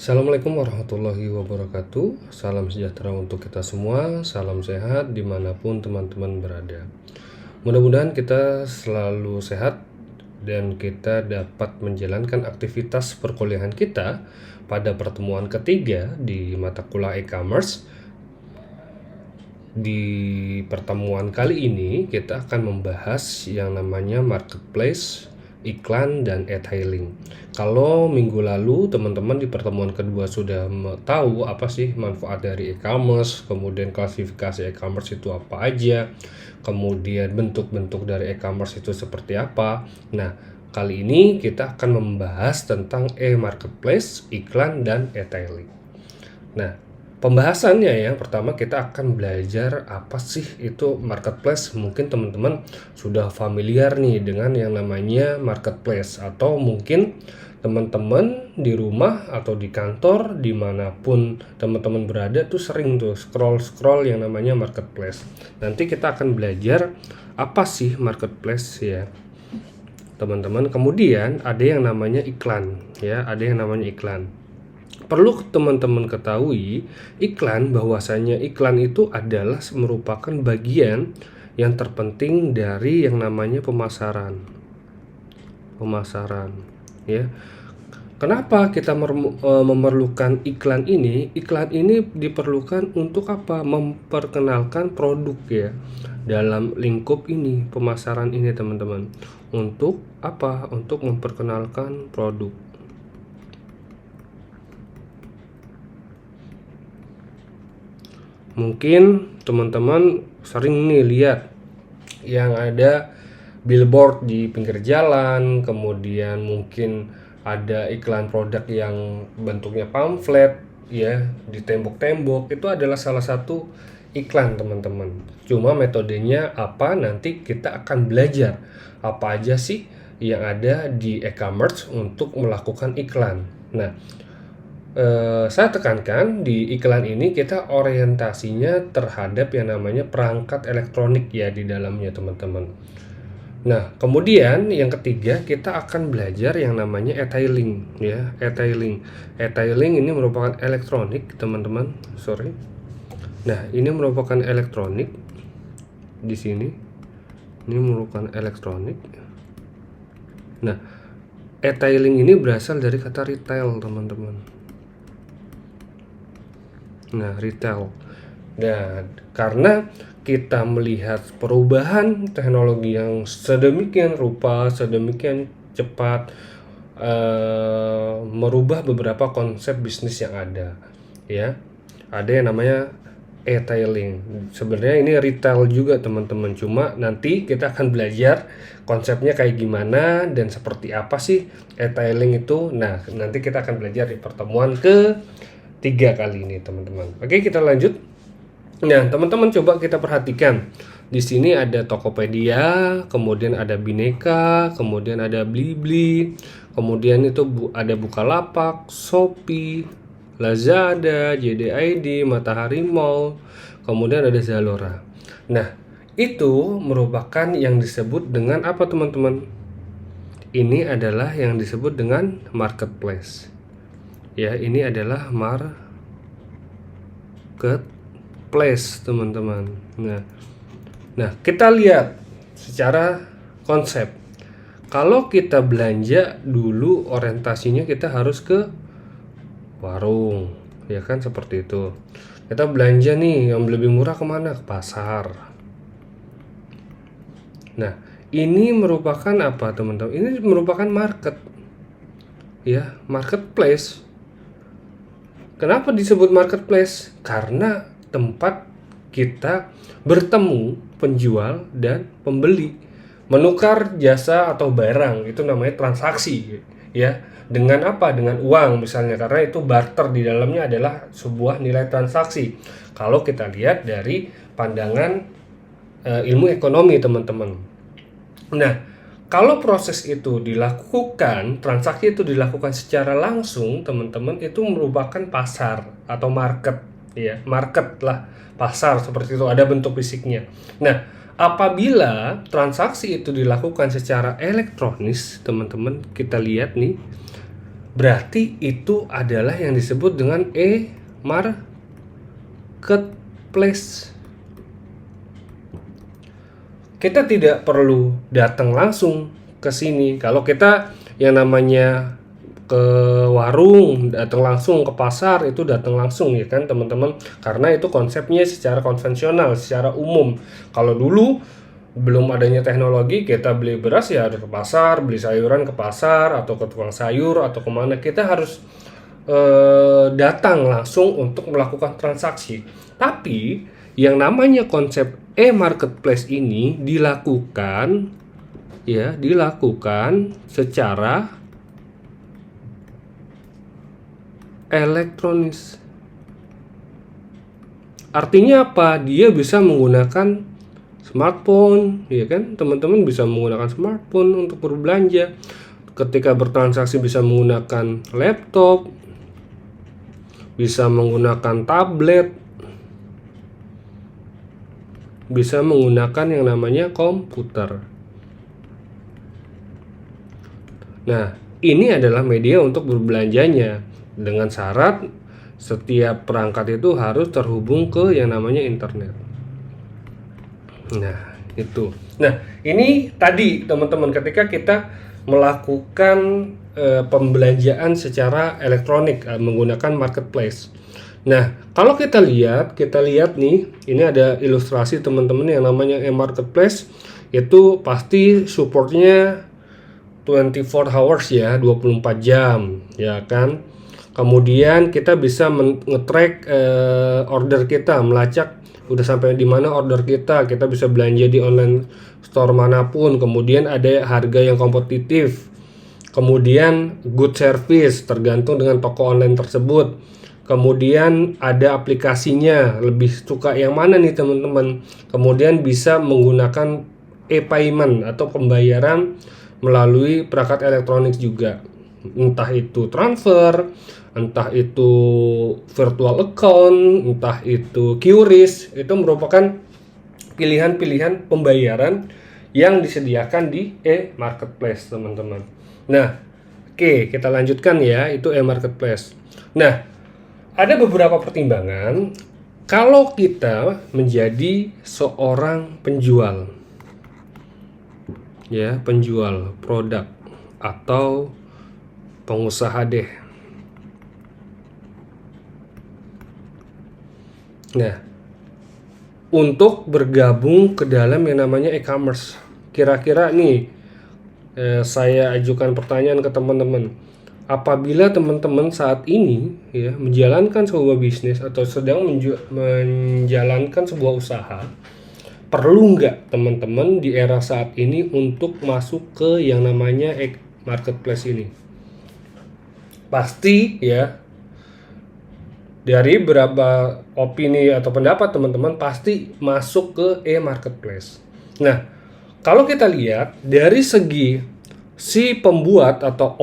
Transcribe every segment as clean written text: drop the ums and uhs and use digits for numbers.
Assalamualaikum warahmatullahi wabarakatuh. Salam sejahtera untuk kita semua. Salam sehat dimanapun teman-teman berada. Mudah-mudahan kita selalu sehat dan kita dapat menjalankan aktivitas perkuliahan kita pada pertemuan ketiga di mata kuliah e-commerce. Di pertemuan kali ini kita akan membahas yang namanya marketplace, iklan, dan e-tailing. Kalau minggu lalu teman-teman di pertemuan kedua sudah tahu apa sih manfaat dari e-commerce, kemudian klasifikasi e-commerce itu apa aja, kemudian bentuk-bentuk dari e-commerce itu seperti apa. Nah, kali ini kita akan membahas tentang e-marketplace, iklan, dan e-tailing. Nah, pembahasannya yang pertama kita akan belajar apa sih itu marketplace. Mungkin teman-teman sudah familiar nih dengan yang namanya marketplace, atau mungkin teman-teman di rumah atau di kantor dimanapun teman-teman berada tuh sering tuh scroll yang namanya marketplace. Nanti kita akan belajar apa sih marketplace ya teman-teman. Kemudian ada yang namanya iklan ya, ada yang namanya iklan. Perlu teman-teman ketahui bahwasanya iklan itu adalah merupakan bagian yang terpenting dari yang namanya pemasaran ya. Kenapa kita memerlukan iklan ini? Iklan ini diperlukan untuk apa? Memperkenalkan produk ya, dalam lingkup ini, pemasaran ini teman-teman. Untuk apa? Untuk memperkenalkan produk. Mungkin teman-teman sering nih lihat yang ada billboard di pinggir jalan, kemudian mungkin ada iklan produk yang bentuknya pamflet ya di tembok-tembok. Itu adalah salah satu iklan teman-teman. Cuma metodenya apa, nanti kita akan belajar apa aja sih yang ada di e-commerce untuk melakukan iklan. Nah, saya tekankan di iklan ini kita orientasinya terhadap yang namanya perangkat elektronik ya di dalamnya teman-teman. Nah, kemudian yang ketiga kita akan belajar yang namanya e-tailing ya, e-tailing ini merupakan elektronik teman-teman. Nah, ini merupakan elektronik di sini. Ini merupakan elektronik. Nah, e-tailing ini berasal dari kata retail teman-teman. Nah, retail. Dan karena kita melihat perubahan teknologi yang sedemikian rupa, sedemikian cepat, merubah beberapa konsep bisnis yang ada ya. Ada yang namanya e-tailing. Sebenarnya ini retail juga teman-teman, cuma nanti kita akan belajar konsepnya kayak gimana dan seperti apa sih e-tailing itu. Nah, nanti kita akan belajar di pertemuan ke-3 kali ini teman-teman. Oke, kita lanjut. Nah, teman-teman coba kita perhatikan. Di sini ada Tokopedia, kemudian ada Bineka, kemudian ada Blibli, kemudian itu ada Bukalapak, Shopee, Lazada, JD.ID, Matahari Mall, kemudian ada Zalora. Nah, itu merupakan yang disebut dengan apa teman-teman? Ini adalah yang disebut dengan marketplace. Ya, ini adalah marketplace teman-teman. Nah, kita lihat secara konsep. Kalau kita belanja dulu orientasinya kita harus ke warung, ya kan, seperti itu. Kita belanja nih yang lebih murah kemana? Ke pasar. Nah, ini merupakan apa teman-teman? Ini merupakan market, ya, marketplace. Kenapa disebut marketplace? Karena tempat kita bertemu penjual dan pembeli, menukar jasa atau barang, itu namanya transaksi ya. Dengan apa? Dengan uang misalnya, karena itu barter, di dalamnya adalah sebuah nilai transaksi. Kalau kita lihat dari pandangan ilmu ekonomi teman-teman. Nah, kalau proses itu dilakukan, transaksi itu dilakukan secara langsung teman-teman, itu merupakan pasar atau market ya, market lah, pasar seperti itu, ada bentuk fisiknya. Nah, apabila transaksi itu dilakukan secara elektronis teman-teman, kita lihat nih Berarti itu adalah yang disebut dengan e-marketplace. Kita tidak perlu datang langsung ke sini. Kalau kita yang namanya ke warung, datang langsung ke pasar, itu datang langsung ya kan teman-teman, karena itu konsepnya secara konvensional, secara umum. Kalau dulu belum adanya teknologi, kita beli beras ya harus ke pasar, beli sayuran ke pasar atau ke tukang sayur atau kemana, kita harus datang langsung untuk melakukan transaksi. Tapi yang namanya konsep e-marketplace ini dilakukan secara elektronis. Artinya apa? Dia bisa menggunakan smartphone, ya kan? Teman-teman bisa menggunakan smartphone untuk berbelanja. Ketika bertransaksi bisa menggunakan laptop, bisa menggunakan tablet, bisa menggunakan yang namanya komputer. Nah, ini adalah media untuk berbelanjanya, dengan syarat setiap perangkat itu harus terhubung ke yang namanya internet. Nah, itu. Nah, ini tadi teman-teman, ketika kita melakukan pembelanjaan secara elektronik menggunakan marketplace. Nah, kalau kita lihat nih, ini ada ilustrasi teman-teman yang namanya e-marketplace, itu pasti supportnya 24 hours ya, 24 jam ya kan. Kemudian kita bisa nge-track order kita, melacak udah sampai di mana order kita bisa belanja di online store manapun. Kemudian ada harga yang kompetitif, kemudian good service tergantung dengan toko online tersebut. Kemudian ada aplikasinya, lebih suka yang mana nih teman-teman. Kemudian bisa menggunakan e-payment atau pembayaran melalui perangkat elektronik juga, entah itu transfer, entah itu virtual account, entah itu QRIS. Itu merupakan pilihan-pilihan pembayaran yang disediakan di e-marketplace teman-teman. Nah, oke, kita lanjutkan ya, itu e-marketplace. Nah, ada beberapa pertimbangan kalau kita menjadi seorang penjual, ya, penjual produk atau pengusaha deh. Nah, untuk bergabung ke dalam yang namanya e-commerce, kira-kira nih saya ajukan pertanyaan ke teman-teman. Apabila teman-teman saat ini ya menjalankan sebuah bisnis atau sedang menjalankan sebuah usaha, perlu nggak teman-teman di era saat ini untuk masuk ke yang namanya marketplace ini? Pasti ya, dari beberapa opini atau pendapat teman-teman pasti masuk ke e-marketplace. Nah, kalau kita lihat dari segi si pembuat atau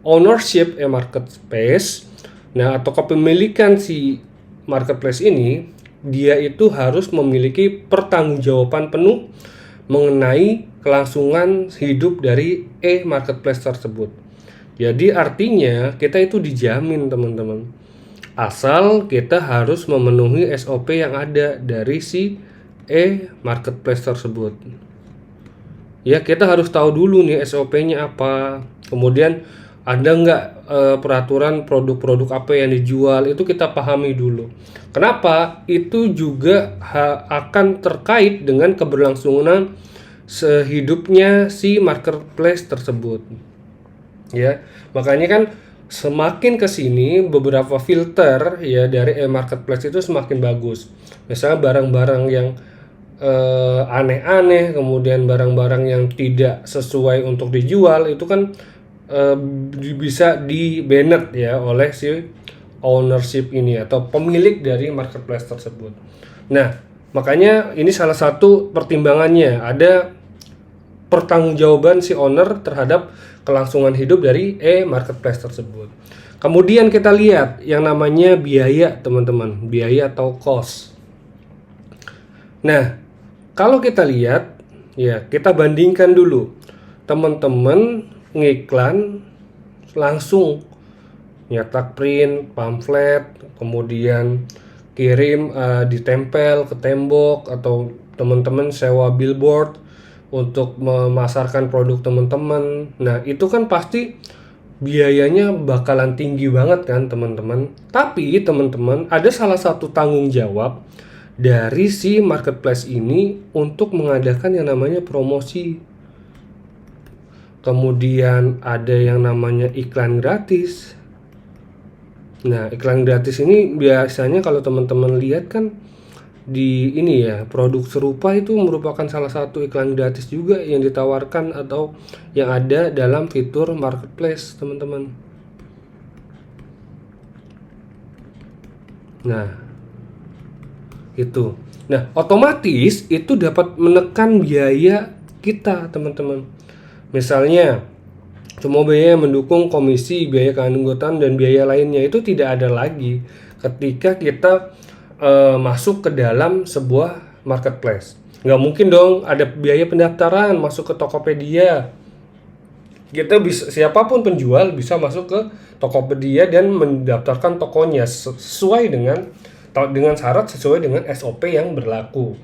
ownership e-marketplace, nah atau kepemilikan si marketplace ini, dia itu harus memiliki pertanggungjawaban penuh mengenai kelangsungan hidup dari e-marketplace tersebut. Jadi artinya kita itu dijamin teman-teman, asal kita harus memenuhi SOP yang ada dari si e-marketplace tersebut. Ya, kita harus tahu dulu nih SOP-nya apa. Kemudian ada nggak peraturan produk-produk apa yang dijual, itu kita pahami dulu. Kenapa? Itu juga akan terkait dengan keberlangsungan sehidupnya si marketplace tersebut. Ya, makanya kan semakin kesini beberapa filter ya dari e-marketplace itu semakin bagus. Misalnya barang-barang yang aneh-aneh, kemudian barang-barang yang tidak sesuai untuk dijual, itu kan bisa di banned ya oleh si ownership ini atau pemilik dari marketplace tersebut. Nah, makanya ini salah satu pertimbangannya, ada pertanggungjawaban si owner terhadap kelangsungan hidup dari marketplace tersebut. Kemudian kita lihat yang namanya biaya teman-teman, biaya atau cost. Nah, kalau kita lihat, ya kita bandingkan dulu. Teman-teman ngiklan langsung nyetak print, pamflet, kemudian kirim, ditempel ke tembok, atau teman-teman sewa billboard untuk memasarkan produk teman-teman. Nah, itu kan pasti biayanya bakalan tinggi banget kan teman-teman. Tapi teman-teman, ada salah satu tanggung jawab dari si marketplace ini untuk mengadakan yang namanya promosi. Kemudian ada yang namanya iklan gratis. Nah, iklan gratis ini biasanya kalau teman-teman lihat kan di ini ya, produk serupa itu merupakan salah satu iklan gratis juga yang ditawarkan atau yang ada dalam fitur marketplace, teman-teman. Nah, itu. Nah, otomatis itu dapat menekan biaya kita, teman-teman. Misalnya, semua biaya yang mendukung komisi, biaya keanggotaan, dan biaya lainnya itu tidak ada lagi ketika kita masuk ke dalam sebuah marketplace. Nggak mungkin dong ada biaya pendaftaran masuk ke Tokopedia. Kita bisa, siapapun penjual bisa masuk ke Tokopedia dan mendaftarkan tokonya sesuai dengan syarat, sesuai dengan SOP yang berlaku.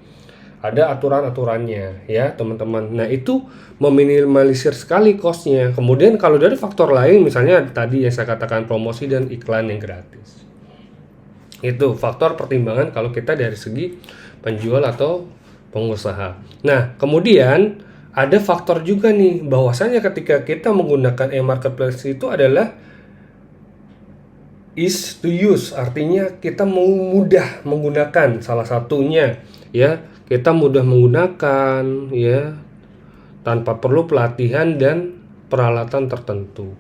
Ada aturan-aturannya ya teman-teman. Nah, itu meminimalisir sekali cost-nya. Kemudian kalau dari faktor lain, misalnya tadi yang saya katakan promosi dan iklan yang gratis, itu faktor pertimbangan kalau kita dari segi penjual atau pengusaha. Nah, kemudian ada faktor juga nih, bahwasanya ketika kita menggunakan e-marketplace itu adalah ease to use, artinya kita mau mudah menggunakan. Salah satunya ya, kita mudah menggunakan ya, tanpa perlu pelatihan dan peralatan tertentu.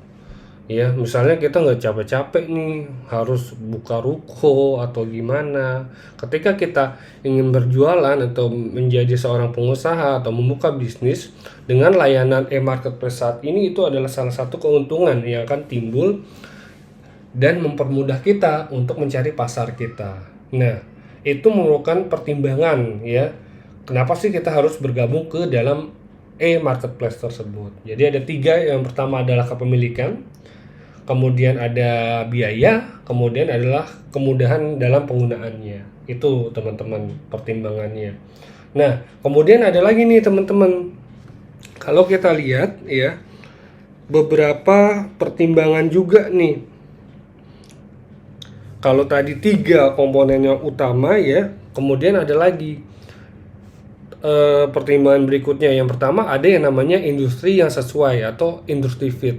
Ya, misalnya kita nggak capek-capek nih harus buka ruko atau gimana. Ketika kita ingin berjualan atau menjadi seorang pengusaha atau membuka bisnis dengan layanan e-marketplace saat ini, itu adalah salah satu keuntungan yang akan timbul dan mempermudah kita untuk mencari pasar kita. Nah, itu merupakan pertimbangan ya. Kenapa sih kita harus bergabung ke dalam e-marketplace tersebut? Jadi ada 3, yang pertama adalah kepemilikan, kemudian ada biaya, kemudian adalah kemudahan dalam penggunaannya. Itu teman-teman pertimbangannya. Nah, kemudian ada lagi nih teman-teman. Kalau kita lihat ya, beberapa pertimbangan juga nih. Kalau tadi 3 komponennya utama ya, kemudian ada lagi pertimbangan berikutnya. Yang pertama ada yang namanya industri yang sesuai atau industry fit.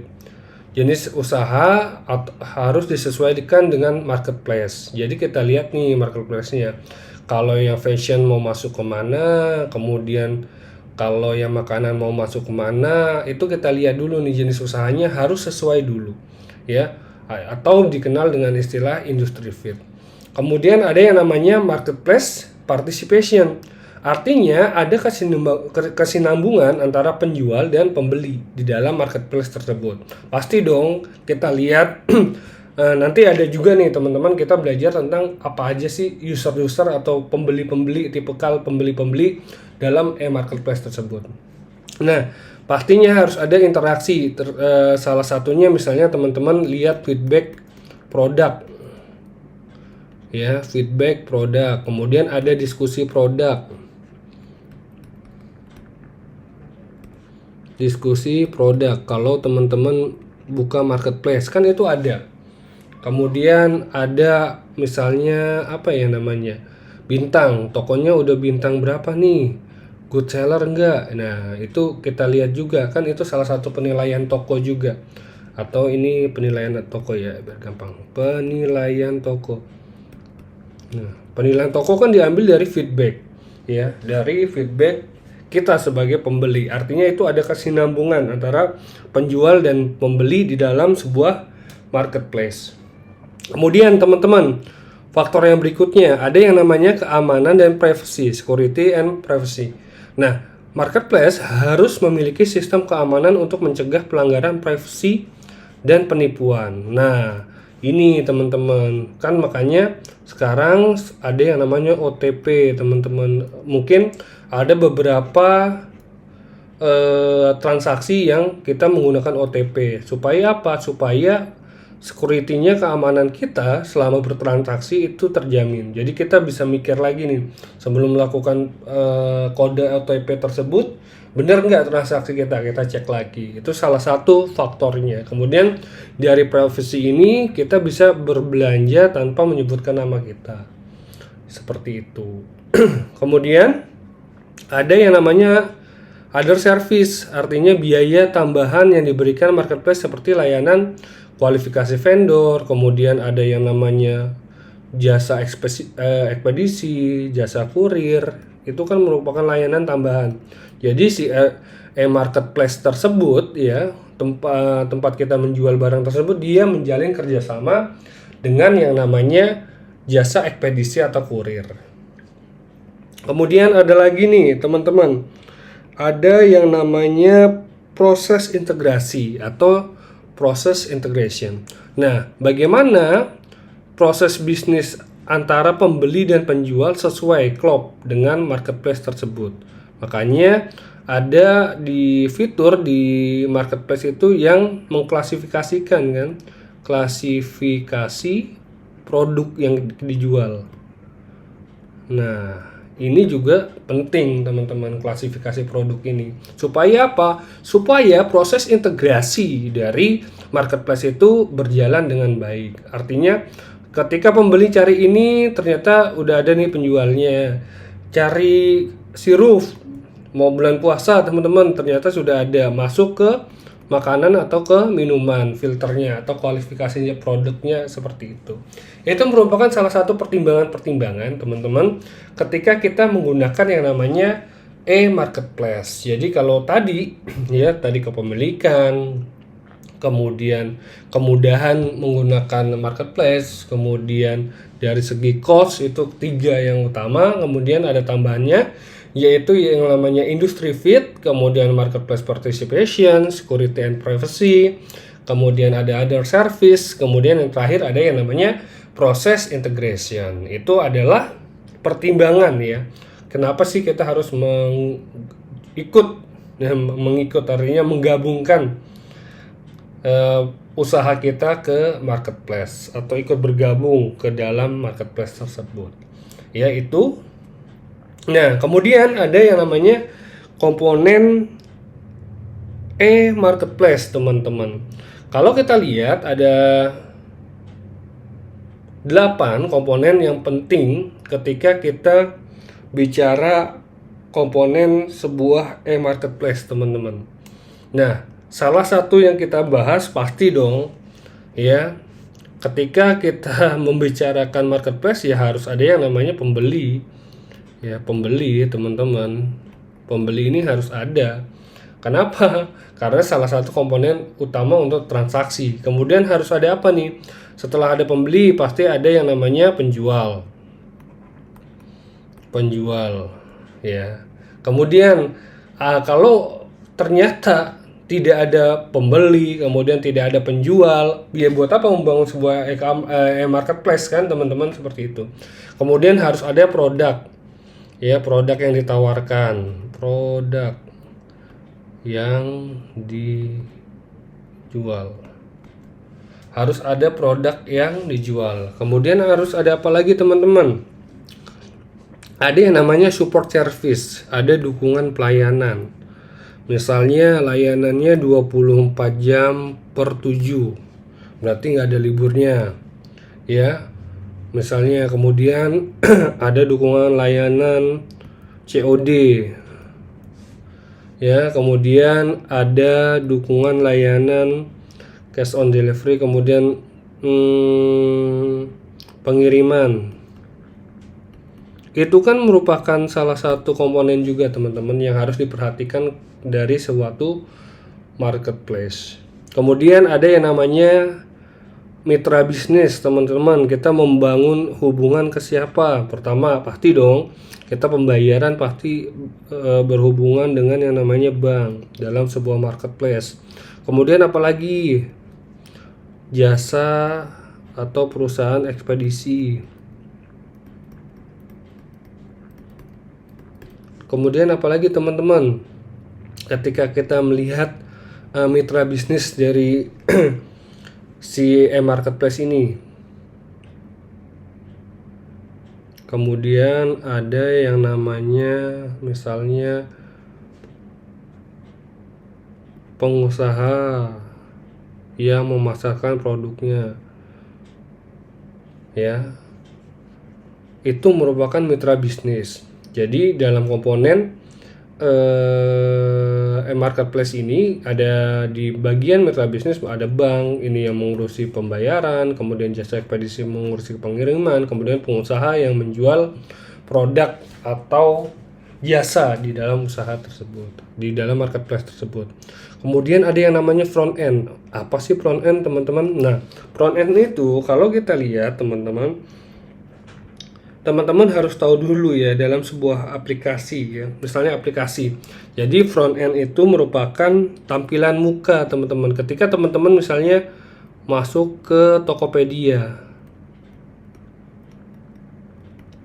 Jenis usaha harus disesuaikan dengan marketplace. Jadi kita lihat nih marketplace-nya. Kalau yang fashion mau masuk kemana, kemudian kalau yang makanan mau masuk kemana, itu kita lihat dulu nih jenis usahanya harus sesuai dulu ya, atau dikenal dengan istilah industry fit. Kemudian ada yang namanya marketplace participation. Artinya ada kesinambungan antara penjual dan pembeli di dalam marketplace tersebut. Pasti dong kita lihat nanti ada juga nih teman-teman, kita belajar tentang apa aja sih user-user atau pembeli-pembeli, tipikal pembeli-pembeli dalam e-marketplace tersebut. Nah, pastinya harus ada interaksi. Salah satunya misalnya teman-teman lihat feedback produk. Ya, feedback produk. Kemudian ada diskusi produk. Diskusi produk. Kalau teman-teman buka marketplace kan itu ada. Kemudian ada misalnya apa ya namanya? Bintang. Tokonya udah bintang berapa nih? Good seller enggak? Nah, itu kita lihat juga kan, itu salah satu penilaian toko juga. Atau ini penilaian toko ya, biar gampang. Penilaian toko. Nah, penilaian toko kan diambil dari feedback ya, dari feedback kita sebagai pembeli. Artinya itu ada kesinambungan antara penjual dan pembeli di dalam sebuah marketplace. Kemudian teman-teman, faktor yang berikutnya ada yang namanya keamanan dan privacy, security and privacy. Nah, marketplace harus memiliki sistem keamanan untuk mencegah pelanggaran privasi dan penipuan. Nah, ini teman-teman, kan makanya sekarang ada yang namanya OTP, teman-teman. Mungkin ada beberapa transaksi yang kita menggunakan OTP. Supaya apa? Supaya security-nya, keamanan kita selama bertransaksi itu terjamin. Jadi kita bisa mikir lagi nih sebelum melakukan kode OTP tersebut, benar nggak transaksi kita cek lagi. Itu salah satu faktornya. Kemudian dari privacy ini kita bisa berbelanja tanpa menyebutkan nama kita, seperti itu. Kemudian ada yang namanya other service, artinya biaya tambahan yang diberikan marketplace seperti layanan kualifikasi vendor, kemudian ada yang namanya jasa ekspedisi, jasa kurir, itu kan merupakan layanan tambahan. Jadi si marketplace tersebut ya, tempat kita menjual barang tersebut, dia menjalin kerjasama dengan yang namanya jasa ekspedisi atau kurir. Kemudian ada lagi nih teman-teman, ada yang namanya proses integrasi atau proses integration. Nah, bagaimana proses bisnis antara pembeli dan penjual sesuai klop dengan marketplace tersebut. Makanya ada di fitur di marketplace itu yang mengklasifikasikan kan, klasifikasi produk yang dijual. Nah, ini juga penting teman-teman, klasifikasi produk ini. Supaya apa? Supaya proses integrasi dari marketplace itu berjalan dengan baik. Artinya ketika pembeli cari ini ternyata udah ada nih penjualnya. Cari sirup mau bulan puasa teman-teman, ternyata sudah ada masuk ke makanan atau ke minuman, filternya atau kualifikasinya produknya seperti itu. Itu merupakan salah satu pertimbangan-pertimbangan teman-teman ketika kita menggunakan yang namanya e-marketplace. Jadi kalau tadi ya tadi kepemilikan, kemudian kemudahan menggunakan marketplace, kemudian dari segi cost itu 3 yang utama, kemudian ada tambahannya yaitu yang namanya industry fit, kemudian marketplace participation, security and privacy, kemudian ada other service, kemudian yang terakhir ada yang namanya proses integration. Itu adalah pertimbangan ya. Kenapa sih kita harus mengikut artinya menggabungkan usaha kita ke marketplace atau ikut bergabung ke dalam marketplace tersebut. Yaitu nah, kemudian ada yang namanya komponen e-marketplace, teman-teman. Kalau kita lihat ada 8 komponen yang penting ketika kita bicara komponen sebuah e-marketplace, teman-teman. Nah, salah satu yang kita bahas pasti dong ya, ketika kita membicarakan marketplace ya harus ada yang namanya pembeli. Ya, pembeli teman-teman. Pembeli ini harus ada. Kenapa? Karena salah satu komponen utama untuk transaksi. Kemudian harus ada apa nih? Setelah ada pembeli pasti ada yang namanya penjual. Penjual ya. Kemudian kalau ternyata tidak ada pembeli, kemudian tidak ada penjual, ya buat apa membangun sebuah marketplace kan teman-teman, seperti itu. Kemudian harus ada produk. Ya, produk yang ditawarkan, produk yang dijual. Harus ada produk yang dijual. Kemudian harus ada apa lagi teman-teman? Ada yang namanya support service, ada dukungan pelayanan. Misalnya layanannya 24 jam per 7. Berarti nggak ada liburnya. Ya. Misalnya kemudian ada dukungan layanan COD ya, kemudian ada dukungan layanan cash on delivery, kemudian pengiriman. Itu kan merupakan salah satu komponen juga teman-teman yang harus diperhatikan dari suatu marketplace. Kemudian ada yang namanya mitra bisnis, teman-teman. Kita membangun hubungan ke siapa? Pertama pasti dong kita pembayaran pasti berhubungan dengan yang namanya bank dalam sebuah marketplace. Kemudian apalagi jasa atau perusahaan ekspedisi. Kemudian apalagi teman-teman, ketika kita melihat mitra bisnis dari si e-marketplace ini. Kemudian ada yang namanya misalnya pengusaha yang memasarkan produknya, ya, itu merupakan mitra bisnis. Jadi dalam komponen marketplace ini ada di bagian mitra bisnis, ada bank ini yang mengurusi pembayaran, kemudian jasa ekspedisi mengurusi pengiriman, kemudian pengusaha yang menjual produk atau jasa di dalam usaha tersebut, di dalam marketplace tersebut. Kemudian ada yang namanya front end. Apa sih front end, teman-teman? Nah, front end itu kalau kita lihat, teman-teman harus tahu dulu ya dalam sebuah aplikasi ya, misalnya aplikasi. Jadi front end itu merupakan tampilan muka teman-teman. Ketika teman-teman misalnya masuk ke Tokopedia.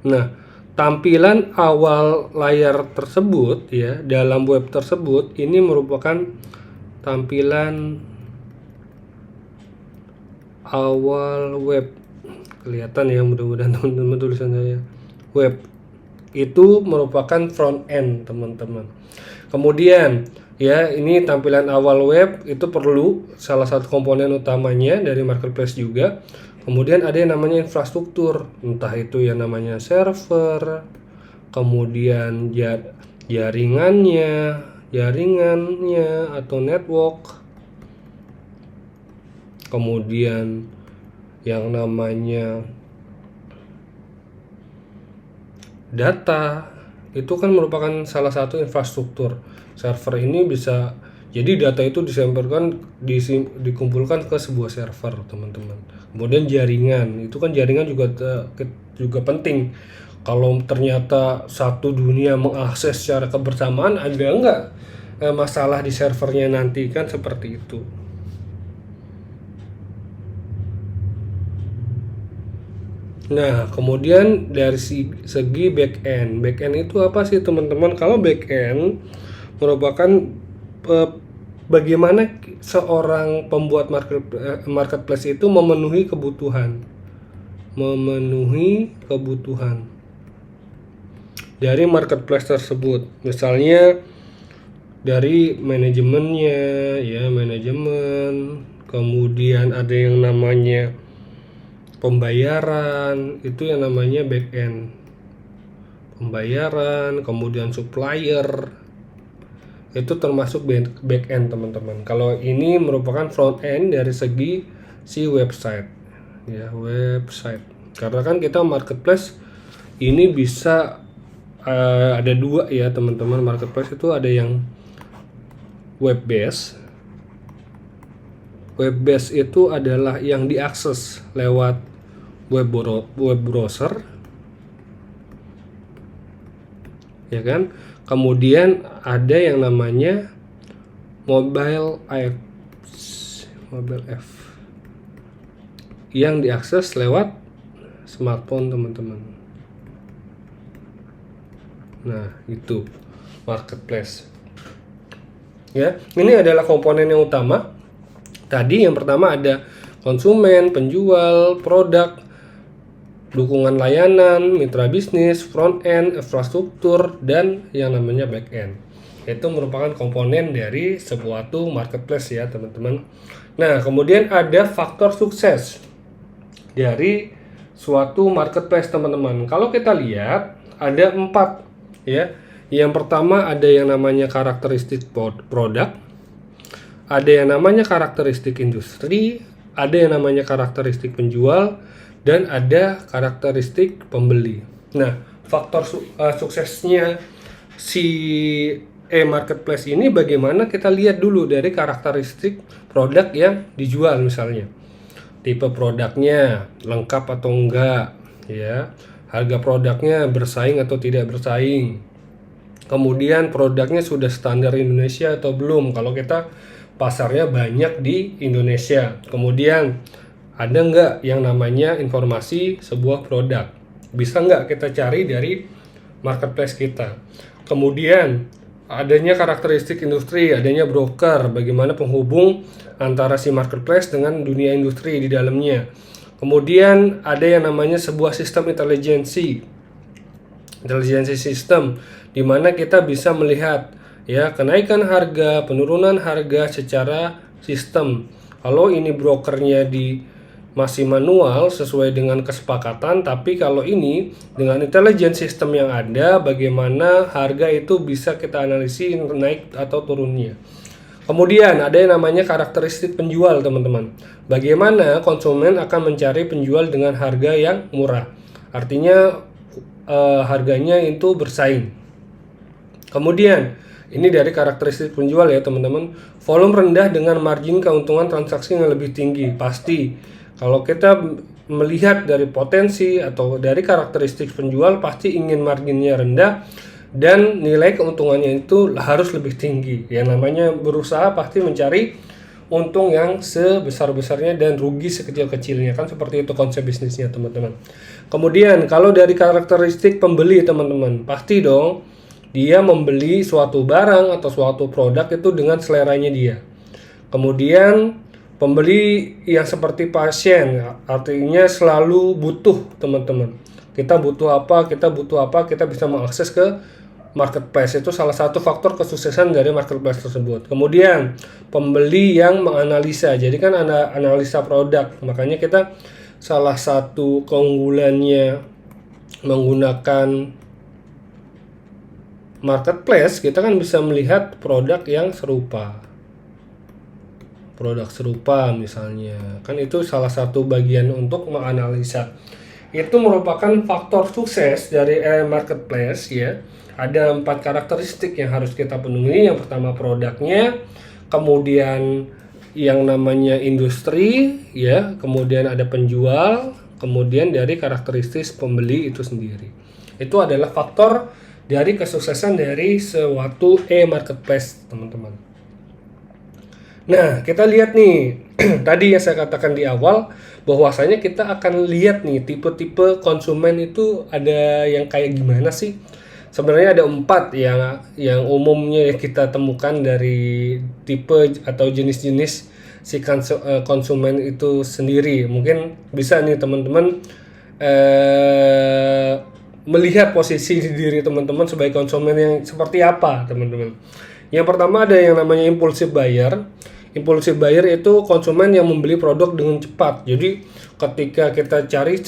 Nah, tampilan awal layar tersebut ya dalam web tersebut ini merupakan tampilan awal web. Kelihatan ya, mudah-mudahan teman-teman tulisan saya. Web itu merupakan front end, teman-teman. Kemudian ya, ini tampilan awal web itu perlu salah satu komponen utamanya dari marketplace juga. Kemudian ada yang namanya infrastruktur, entah itu yang namanya server, kemudian jaringannya atau network. Kemudian yang namanya data, itu kan merupakan salah satu infrastruktur. Server ini bisa, jadi data itu dikumpulkan ke sebuah server, teman-teman. Kemudian jaringan, itu kan jaringan juga penting. Kalau ternyata satu dunia mengakses secara kebersamaan, ada nggak masalah di servernya nanti, kan seperti itu. Nah, kemudian dari segi back end itu apa sih, teman-teman? Kalau back end merupakan bagaimana seorang pembuat marketplace itu memenuhi kebutuhan dari marketplace tersebut. Misalnya dari manajemennya, ya, kemudian ada yang namanya pembayaran, itu yang namanya back end. Pembayaran, kemudian supplier, itu termasuk back end, teman-teman. Kalau ini merupakan front end dari segi si website, ya, website. Karena kan kita marketplace ini bisa ada dua ya, teman-teman. Marketplace itu ada yang web based. Web based itu adalah yang diakses lewat web browser, ya kan? Kemudian ada yang namanya mobile app yang diakses lewat smartphone, teman-teman. Nah, itu marketplace. Ya, ini adalah komponen yang utama. Tadi yang pertama ada konsumen, penjual, produk, dukungan layanan, mitra bisnis, front end, infrastruktur, dan yang namanya back end. Itu merupakan komponen dari sebuah marketplace ya, teman-teman. Nah, kemudian ada faktor sukses dari suatu marketplace, teman-teman. Kalau kita lihat ada 4 ya. Yang pertama ada yang namanya karakteristik produk, ada yang namanya karakteristik industri, ada yang namanya karakteristik penjual, dan ada karakteristik pembeli. Nah, faktor suksesnya si e-marketplace ini bagaimana, kita lihat dulu dari karakteristik produk yang dijual. Misalnya tipe produknya lengkap atau enggak, ya, harga produknya bersaing atau tidak bersaing, kemudian produknya sudah standar Indonesia atau belum, kalau kita pasarnya banyak di Indonesia. Kemudian ada nggak yang namanya informasi sebuah produk, bisa nggak kita cari dari marketplace kita. Kemudian adanya karakteristik industri, adanya broker, bagaimana penghubung antara si marketplace dengan dunia industri di dalamnya. Kemudian ada yang namanya sebuah sistem intelijensi sistem, di mana kita bisa melihat ya kenaikan harga, penurunan harga secara sistem. Kalau ini brokernya masih manual sesuai dengan kesepakatan, tapi kalau ini dengan intelligent system yang ada, bagaimana harga itu bisa kita analisis naik atau turunnya. Kemudian ada yang namanya karakteristik penjual, teman-teman. Bagaimana konsumen akan mencari penjual dengan harga yang murah. Artinya harganya itu bersaing. Kemudian ini dari karakteristik penjual ya teman-teman. Volume rendah dengan margin keuntungan transaksi yang lebih tinggi. Pasti kalau kita melihat dari potensi atau dari karakteristik penjual, pasti ingin marginnya rendah dan nilai keuntungannya itu harus lebih tinggi. Yang namanya berusaha pasti mencari untung yang sebesar-besarnya dan rugi sekecil-kecilnya, kan seperti itu konsep bisnisnya teman-teman. Kemudian kalau dari karakteristik pembeli teman-teman, pasti dong dia membeli suatu barang atau suatu produk itu dengan seleranya dia. Kemudian pembeli yang seperti pasien, artinya selalu butuh teman-teman. Kita butuh apa, kita bisa mengakses ke marketplace. Itu salah satu faktor kesuksesan dari marketplace tersebut. Kemudian pembeli yang menganalisa, jadi kan ada analisa produk, makanya kita salah satu keunggulannya menggunakan marketplace, kita kan bisa melihat produk yang serupa, misalnya, kan itu salah satu bagian untuk menganalisa. Itu merupakan faktor sukses dari marketplace ya. Ada 4 karakteristik yang harus kita penuhi. Yang pertama produknya, kemudian yang namanya industri ya, kemudian ada penjual, kemudian dari karakteristik pembeli itu sendiri. Itu adalah faktor dari kesuksesan dari suatu e-marketplace, teman-teman. Nah, kita lihat nih tadi yang saya katakan di awal, bahwasanya kita akan lihat nih tipe-tipe konsumen itu ada yang kayak gimana sih. Sebenarnya ada 4 yang umumnya kita temukan dari tipe atau jenis-jenis si konsumen itu sendiri. Mungkin bisa nih teman-teman melihat posisi diri teman-teman sebagai konsumen yang seperti apa, teman-teman. Yang pertama ada yang namanya impulsive buyer. Impulsive buyer itu konsumen yang membeli produk dengan cepat. Jadi ketika kita cari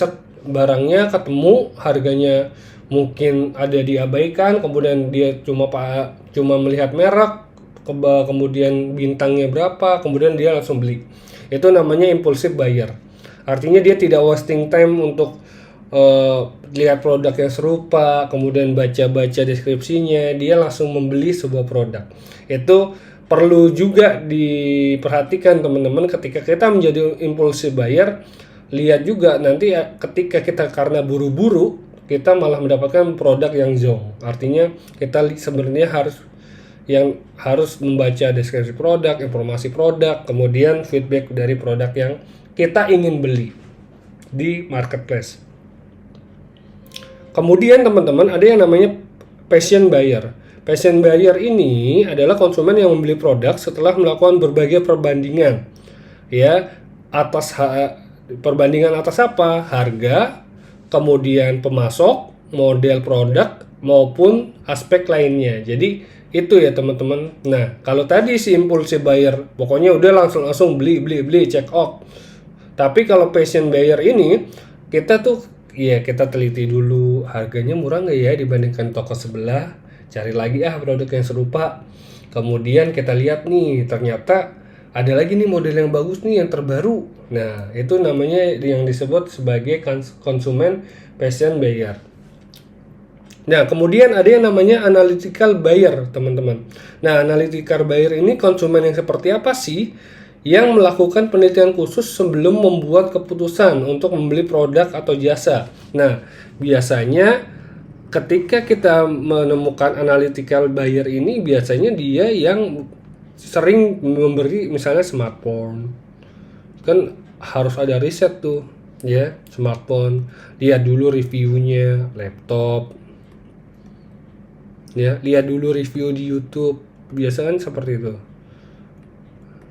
barangnya ketemu, harganya mungkin ada diabaikan, kemudian dia cuma melihat merek, kemudian bintangnya berapa, kemudian dia langsung beli. Itu namanya impulsive buyer. Artinya dia tidak wasting time untuk lihat produk yang serupa, kemudian baca-baca deskripsinya, dia langsung membeli sebuah produk. Itu perlu juga diperhatikan teman-teman ketika kita menjadi impulsive buyer. Lihat juga nanti ketika kita karena buru-buru, kita malah mendapatkan produk yang zonk. Artinya kita sebenarnya harus membaca deskripsi produk, informasi produk, kemudian feedback dari produk yang kita ingin beli di marketplace. Kemudian teman-teman ada yang namanya passion buyer. Passion buyer ini adalah konsumen yang membeli produk setelah melakukan berbagai perbandingan. Ya, perbandingan atas apa? Harga, kemudian pemasok, model produk, maupun aspek lainnya. Jadi itu ya teman-teman. Nah, kalau tadi si impulsive buyer pokoknya udah langsung beli, check out. Tapi kalau passion buyer ini kita teliti dulu harganya murah nggak ya dibandingkan toko sebelah. Cari lagi produk yang serupa. Kemudian kita lihat nih, ternyata ada lagi nih model yang bagus nih yang terbaru. Nah, itu namanya yang disebut sebagai konsumen passion buyer. Nah, kemudian ada yang namanya analytical buyer, teman-teman. Nah, analytical buyer ini konsumen yang seperti apa sih? Yang melakukan penelitian khusus sebelum membuat keputusan untuk membeli produk atau jasa. Nah, biasanya ketika kita menemukan analytical buyer ini, biasanya dia yang sering memberi misalnya smartphone. Kan harus ada riset tuh, ya, smartphone. Lihat dulu reviewnya, laptop. Ya, lihat dulu review di YouTube. Biasa kan seperti itu.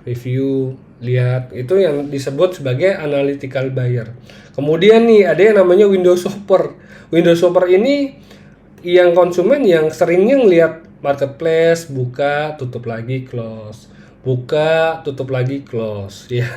Review, lihat, itu yang disebut sebagai analytical buyer. Kemudian nih ada yang namanya window shopper. Window shopper ini yang konsumen yang seringnya ngelihat marketplace, buka, tutup lagi, close, buka, tutup lagi, close, ya.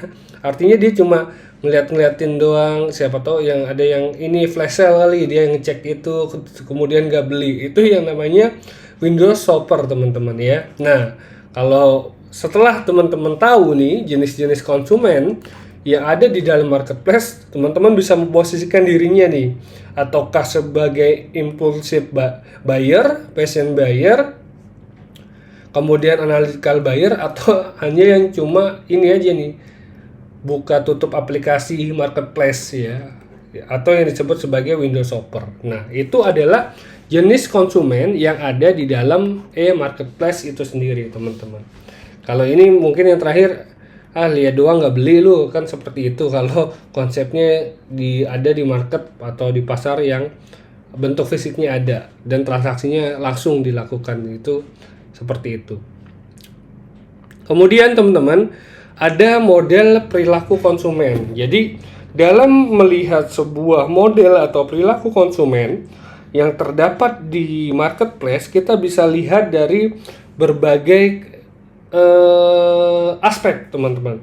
Artinya dia cuma ngeliatin doang. Siapa tahu yang ada yang ini flash sale kali, dia ngecek itu kemudian nggak beli. Itu yang namanya window shopper, teman-teman, ya. Nah, kalau setelah teman-teman tahu nih jenis-jenis konsumen yang ada di dalam marketplace, teman-teman bisa memposisikan dirinya nih, ataukah sebagai impulsive buyer, passion buyer, kemudian analytical buyer, atau hanya yang cuma ini aja nih, buka tutup aplikasi marketplace, ya, atau yang disebut sebagai window shopper. Nah, itu adalah jenis konsumen yang ada di dalam marketplace itu sendiri, teman-teman. Kalau ini mungkin yang terakhir, lihat doang nggak beli lu, kan seperti itu kalau konsepnya ada di market atau di pasar yang bentuk fisiknya ada dan transaksinya langsung dilakukan, itu seperti itu. Kemudian teman-teman, ada model perilaku konsumen. Jadi dalam melihat sebuah model atau perilaku konsumen yang terdapat di marketplace, kita bisa lihat dari berbagai aspek, teman-teman.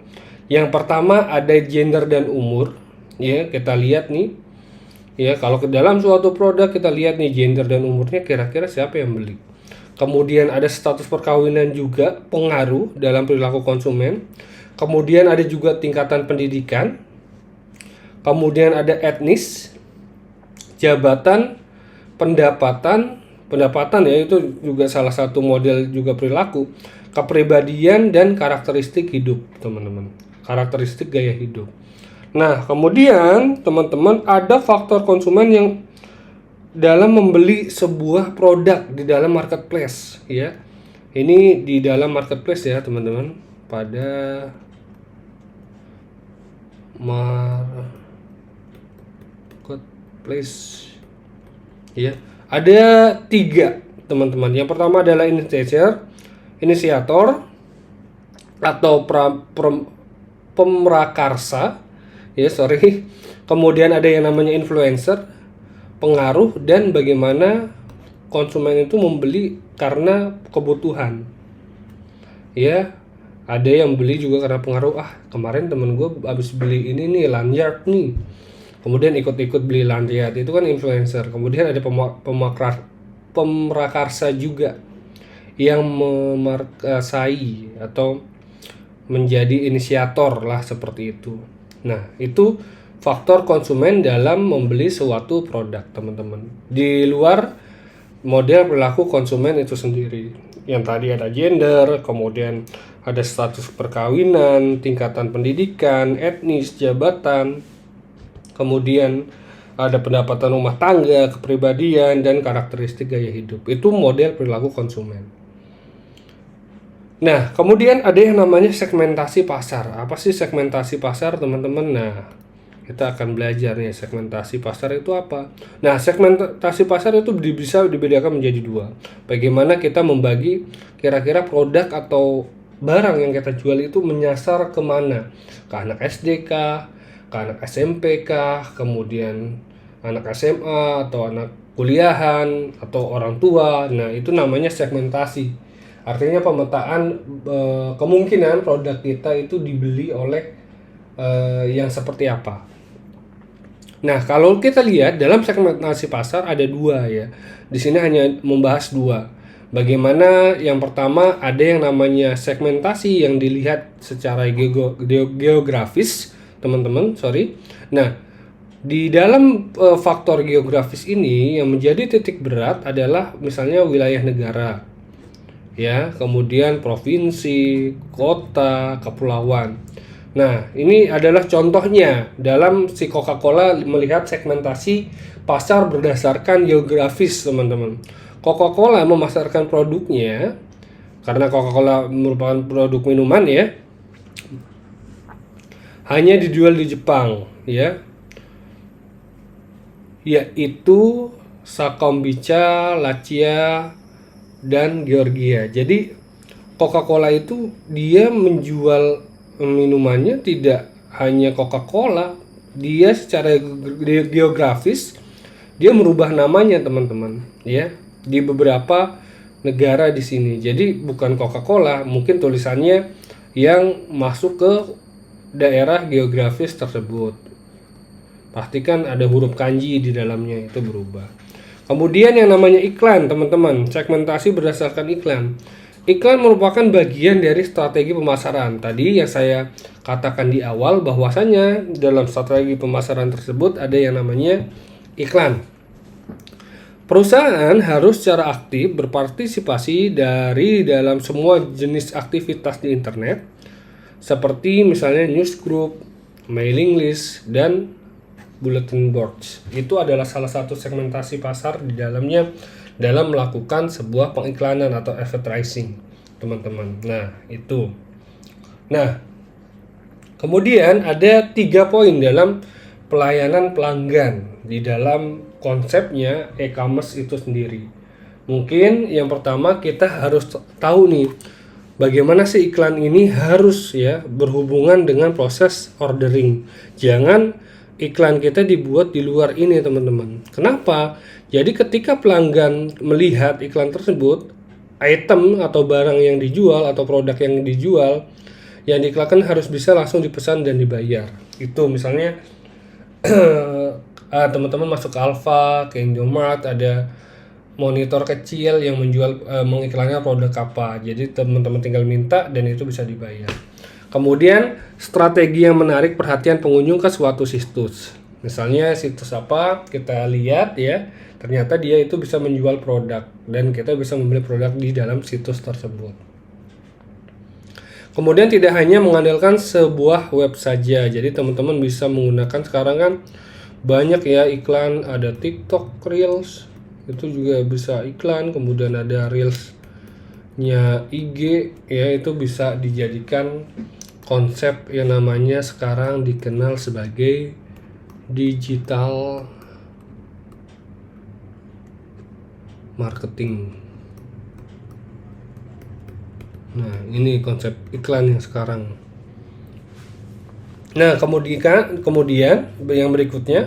Yang pertama ada gender dan umur, ya, kita lihat nih, ya, kalau ke dalam suatu produk kita lihat nih gender dan umurnya, kira-kira siapa yang beli. Kemudian ada status perkawinan juga pengaruh dalam perilaku konsumen. Kemudian ada juga tingkatan pendidikan. Kemudian ada etnis, jabatan, pendapatan, ya, itu juga salah satu model juga perilaku. Kepribadian dan karakteristik hidup, teman-teman. Karakteristik gaya hidup. Nah, kemudian teman-teman ada faktor konsumen yang dalam membeli sebuah produk di dalam marketplace, ya. Ini di dalam marketplace, ya, teman-teman. Pada marketplace, ya, ada 3, teman-teman. Yang pertama adalah inisiator atau pemrakarsa, ya, sorry. Kemudian ada yang namanya influencer, pengaruh, dan bagaimana konsumen itu membeli karena kebutuhan, ya. Ada yang beli juga karena pengaruh, kemarin temen gue habis beli ini nih, lanyard nih, kemudian ikut-ikut beli lanyard, itu kan influencer. Kemudian ada pemrakarsa juga yang memarkasai atau menjadi inisiator lah, seperti itu. Nah, itu faktor konsumen dalam membeli suatu produk, teman-teman. Di luar model perilaku konsumen itu sendiri, yang tadi ada gender, kemudian ada status perkawinan, tingkatan pendidikan, etnis, jabatan, kemudian ada pendapatan rumah tangga, kepribadian, dan karakteristik gaya hidup. Itu model perilaku konsumen. Nah, kemudian ada yang namanya segmentasi pasar. Apa sih segmentasi pasar, teman-teman? Nah, kita akan belajar nih segmentasi pasar itu apa. Nah, segmentasi pasar itu bisa dibedakan menjadi 2. Bagaimana kita membagi kira-kira produk atau barang yang kita jual itu menyasar kemana? Ke anak SD kah? Ke anak SMP kah? Kemudian anak SMA atau anak kuliahan atau orang tua. Nah, itu namanya segmentasi. Artinya pemetaan kemungkinan produk kita itu dibeli oleh yang seperti apa. Nah, kalau kita lihat dalam segmentasi pasar ada 2, ya. Di sini hanya membahas 2. Bagaimana yang pertama ada yang namanya segmentasi yang dilihat secara geografis, teman-teman, sorry. Nah, di dalam faktor geografis ini yang menjadi titik berat adalah misalnya wilayah negara, ya, kemudian provinsi, kota, kepulauan. Nah, ini adalah contohnya dalam si Coca-Cola melihat segmentasi pasar berdasarkan geografis, teman-teman. Coca-Cola memasarkan produknya, karena Coca-Cola merupakan produk minuman, ya, hanya dijual di Jepang, ya, yaitu Sakombicha, Lacia, dan Georgia. Jadi Coca-Cola itu dia menjual minumannya tidak hanya Coca-Cola, dia secara geografis dia merubah namanya teman-teman ya di beberapa negara di sini. Jadi bukan Coca-Cola, mungkin tulisannya yang masuk ke daerah geografis tersebut. Pastikan ada huruf kanji di dalamnya, itu berubah. Kemudian yang namanya iklan teman-teman, segmentasi berdasarkan iklan. Iklan merupakan bagian dari strategi pemasaran. Tadi yang saya katakan di awal bahwasanya dalam strategi pemasaran tersebut ada yang namanya iklan. Perusahaan harus secara aktif berpartisipasi dari dalam semua jenis aktivitas di internet seperti misalnya news group, mailing list, dan bulletin boards. Itu adalah salah satu segmentasi pasar di dalamnya dalam melakukan sebuah pengiklanan atau advertising, teman-teman. Nah, itu. Nah, kemudian ada 3 poin dalam pelayanan pelanggan di dalam konsepnya e-commerce itu sendiri. Mungkin yang pertama kita harus tahu nih, bagaimana sih iklan ini harus ya berhubungan dengan proses ordering. Jangan iklan kita dibuat di luar ini, teman-teman. Kenapa? Jadi ketika pelanggan melihat iklan tersebut, item atau barang yang dijual atau produk yang dijual yang diiklankan harus bisa langsung dipesan dan dibayar. Itu misalnya teman-teman masuk ke Alfa, ke Indomart, ada monitor kecil yang menjual mengiklankan produk apa. Jadi teman-teman tinggal minta dan itu bisa dibayar. Kemudian strategi yang menarik perhatian pengunjung ke suatu situs. Misalnya situs apa, kita lihat ya, ternyata dia itu bisa menjual produk dan kita bisa membeli produk di dalam situs tersebut. Kemudian tidak hanya mengandalkan sebuah web saja. Jadi teman-teman bisa menggunakan sekarang kan banyak ya iklan, ada TikTok Reels, itu juga bisa iklan, kemudian ada Reels-nya IG ya, itu bisa dijadikan konsep yang namanya sekarang dikenal sebagai digital marketing. Nah, ini konsep iklan yang sekarang. Nah, kemudian yang berikutnya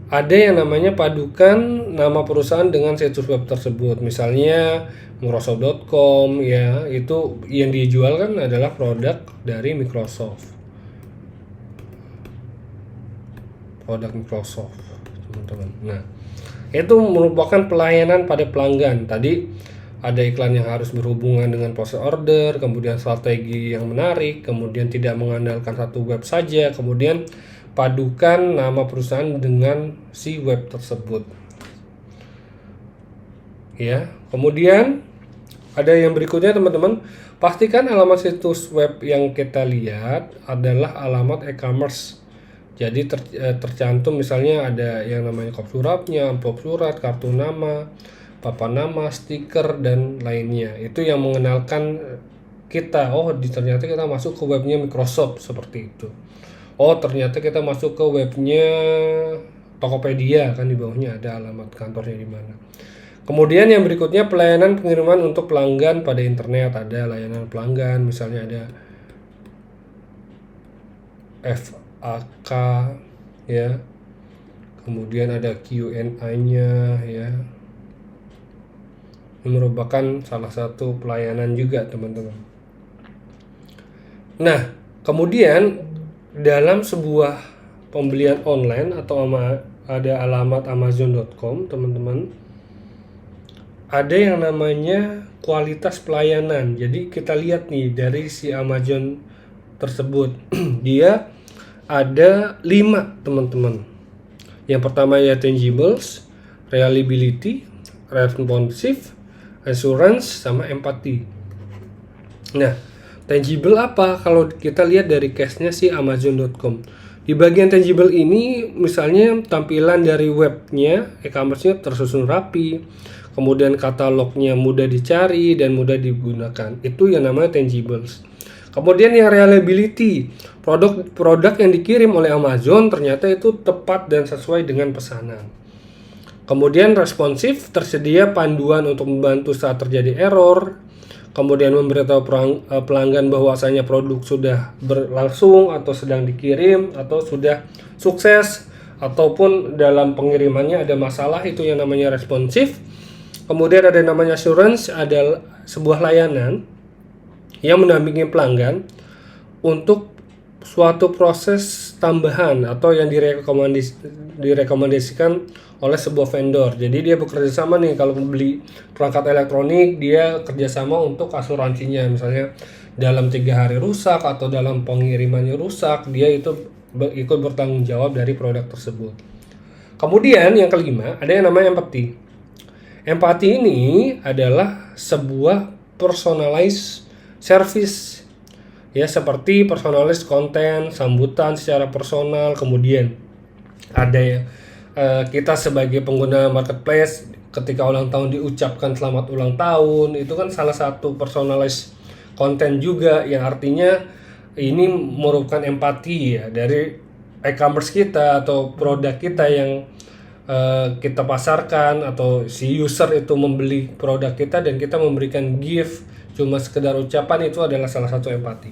ada yang namanya padukan nama perusahaan dengan situs web tersebut. Misalnya Microsoft.com ya, itu yang dijual kan adalah produk dari Microsoft. Produk Microsoft, teman-teman. Nah, itu merupakan pelayanan pada pelanggan. Tadi ada iklan yang harus berhubungan dengan proses order, kemudian strategi yang menarik, kemudian tidak mengandalkan satu web saja, kemudian padukan nama perusahaan dengan si web tersebut. Ya, kemudian ada yang berikutnya teman-teman, pastikan alamat situs web yang kita lihat adalah alamat e-commerce. Jadi tercantum misalnya ada yang namanya kop suratnya, amplop surat, kartu nama, papan nama, stiker, dan lainnya. Itu yang mengenalkan kita, oh ternyata kita masuk ke webnya Microsoft seperti itu. Oh ternyata kita masuk ke webnya Tokopedia, kan di bawahnya ada alamat kantornya di mana. Kemudian yang berikutnya pelayanan pengiriman untuk pelanggan pada internet. Ada layanan pelanggan, misalnya ada FAQ ya. Kemudian ada Q&A-nya ya. Ini merupakan salah satu pelayanan juga, teman-teman. Nah, kemudian dalam sebuah pembelian online atau ada alamat Amazon.com, teman-teman, ada yang namanya kualitas pelayanan. Jadi kita lihat nih dari si Amazon tersebut dia ada 5, teman-teman. Yang pertama ya tangibles, reliability, responsive, assurance, sama empathy. Nah, tangible apa? Kalau kita lihat dari case-nya si Amazon.com, di bagian tangible ini misalnya tampilan dari webnya, e-commerce-nya tersusun rapi, kemudian katalognya mudah dicari dan mudah digunakan. Itu yang namanya tangibles. Kemudian yang reliability, produk yang dikirim oleh Amazon ternyata itu tepat dan sesuai dengan pesanan. Kemudian responsif, tersedia panduan untuk membantu saat terjadi error. Kemudian memberitahu pelanggan bahwasanya produk sudah berlangsung atau sedang dikirim atau sudah sukses ataupun dalam pengirimannya ada masalah, itu yang namanya responsif. Kemudian ada yang namanya assurance, adalah sebuah layanan yang mendampingi pelanggan untuk suatu proses tambahan atau yang direkomendasikan oleh sebuah vendor. Jadi dia bekerja sama nih, kalau beli perangkat elektronik dia kerjasama untuk asuransinya, misalnya dalam 3 hari rusak atau dalam pengirimannya rusak, dia itu ikut bertanggung jawab dari produk tersebut. Kemudian yang kelima ada yang namanya empathy. Empathy ini adalah sebuah personalized service, ya, seperti personalized konten, sambutan secara personal. Kemudian ada ya, kita sebagai pengguna marketplace ketika ulang tahun diucapkan selamat ulang tahun, itu kan salah satu personalized konten juga, yang artinya ini merupakan empati ya dari e-commerce kita atau produk kita yang kita pasarkan, atau si user itu membeli produk kita dan kita memberikan gift cuma sekedar ucapan, itu adalah salah satu empati.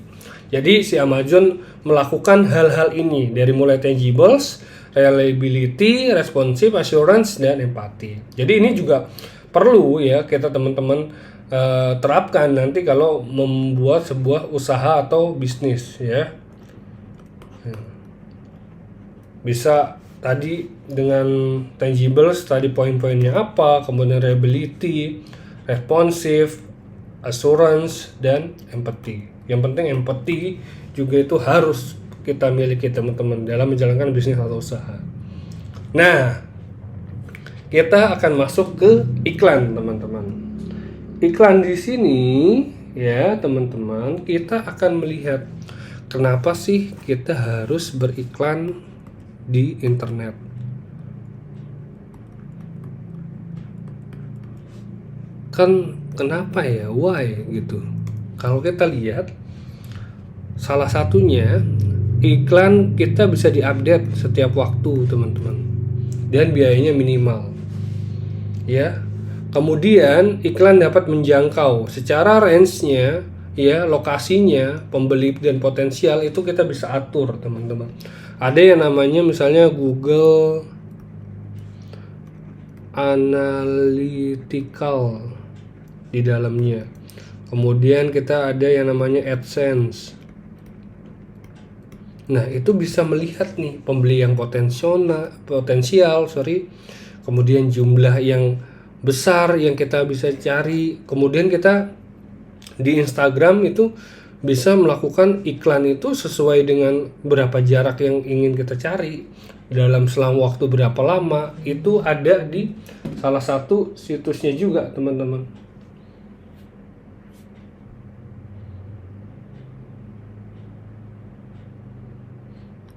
Jadi si Amazon melakukan hal-hal ini dari mulai tangibles, reliability, responsive, assurance, dan empati. Jadi ini juga perlu ya kita teman-teman terapkan nanti kalau membuat sebuah usaha atau bisnis ya. Bisa tadi dengan tangibles tadi poin-poinnya apa, kemudian reliability, responsive, assurance, dan empathy. Yang penting empathy juga itu harus kita miliki teman-teman dalam menjalankan bisnis atau usaha. Nah, kita akan masuk ke iklan, teman-teman. Iklan di sini ya, teman-teman, kita akan melihat kenapa sih kita harus beriklan di internet. Kan kenapa ya, why gitu. Kalau kita lihat salah satunya, iklan kita bisa diupdate setiap waktu, teman-teman, dan biayanya minimal ya. Kemudian iklan dapat menjangkau secara range-nya ya, lokasinya, pembeli dan potensial itu kita bisa atur, teman-teman. Ada yang namanya misalnya Google Analytical di dalamnya. Kemudian kita ada yang namanya AdSense. Nah, itu bisa melihat nih pembeli yang potensial, kemudian jumlah yang besar yang kita bisa cari. Kemudian kita di Instagram itu bisa melakukan iklan itu sesuai dengan berapa jarak yang ingin kita cari dalam selang waktu berapa lama. Itu ada di salah satu situsnya juga, teman-teman.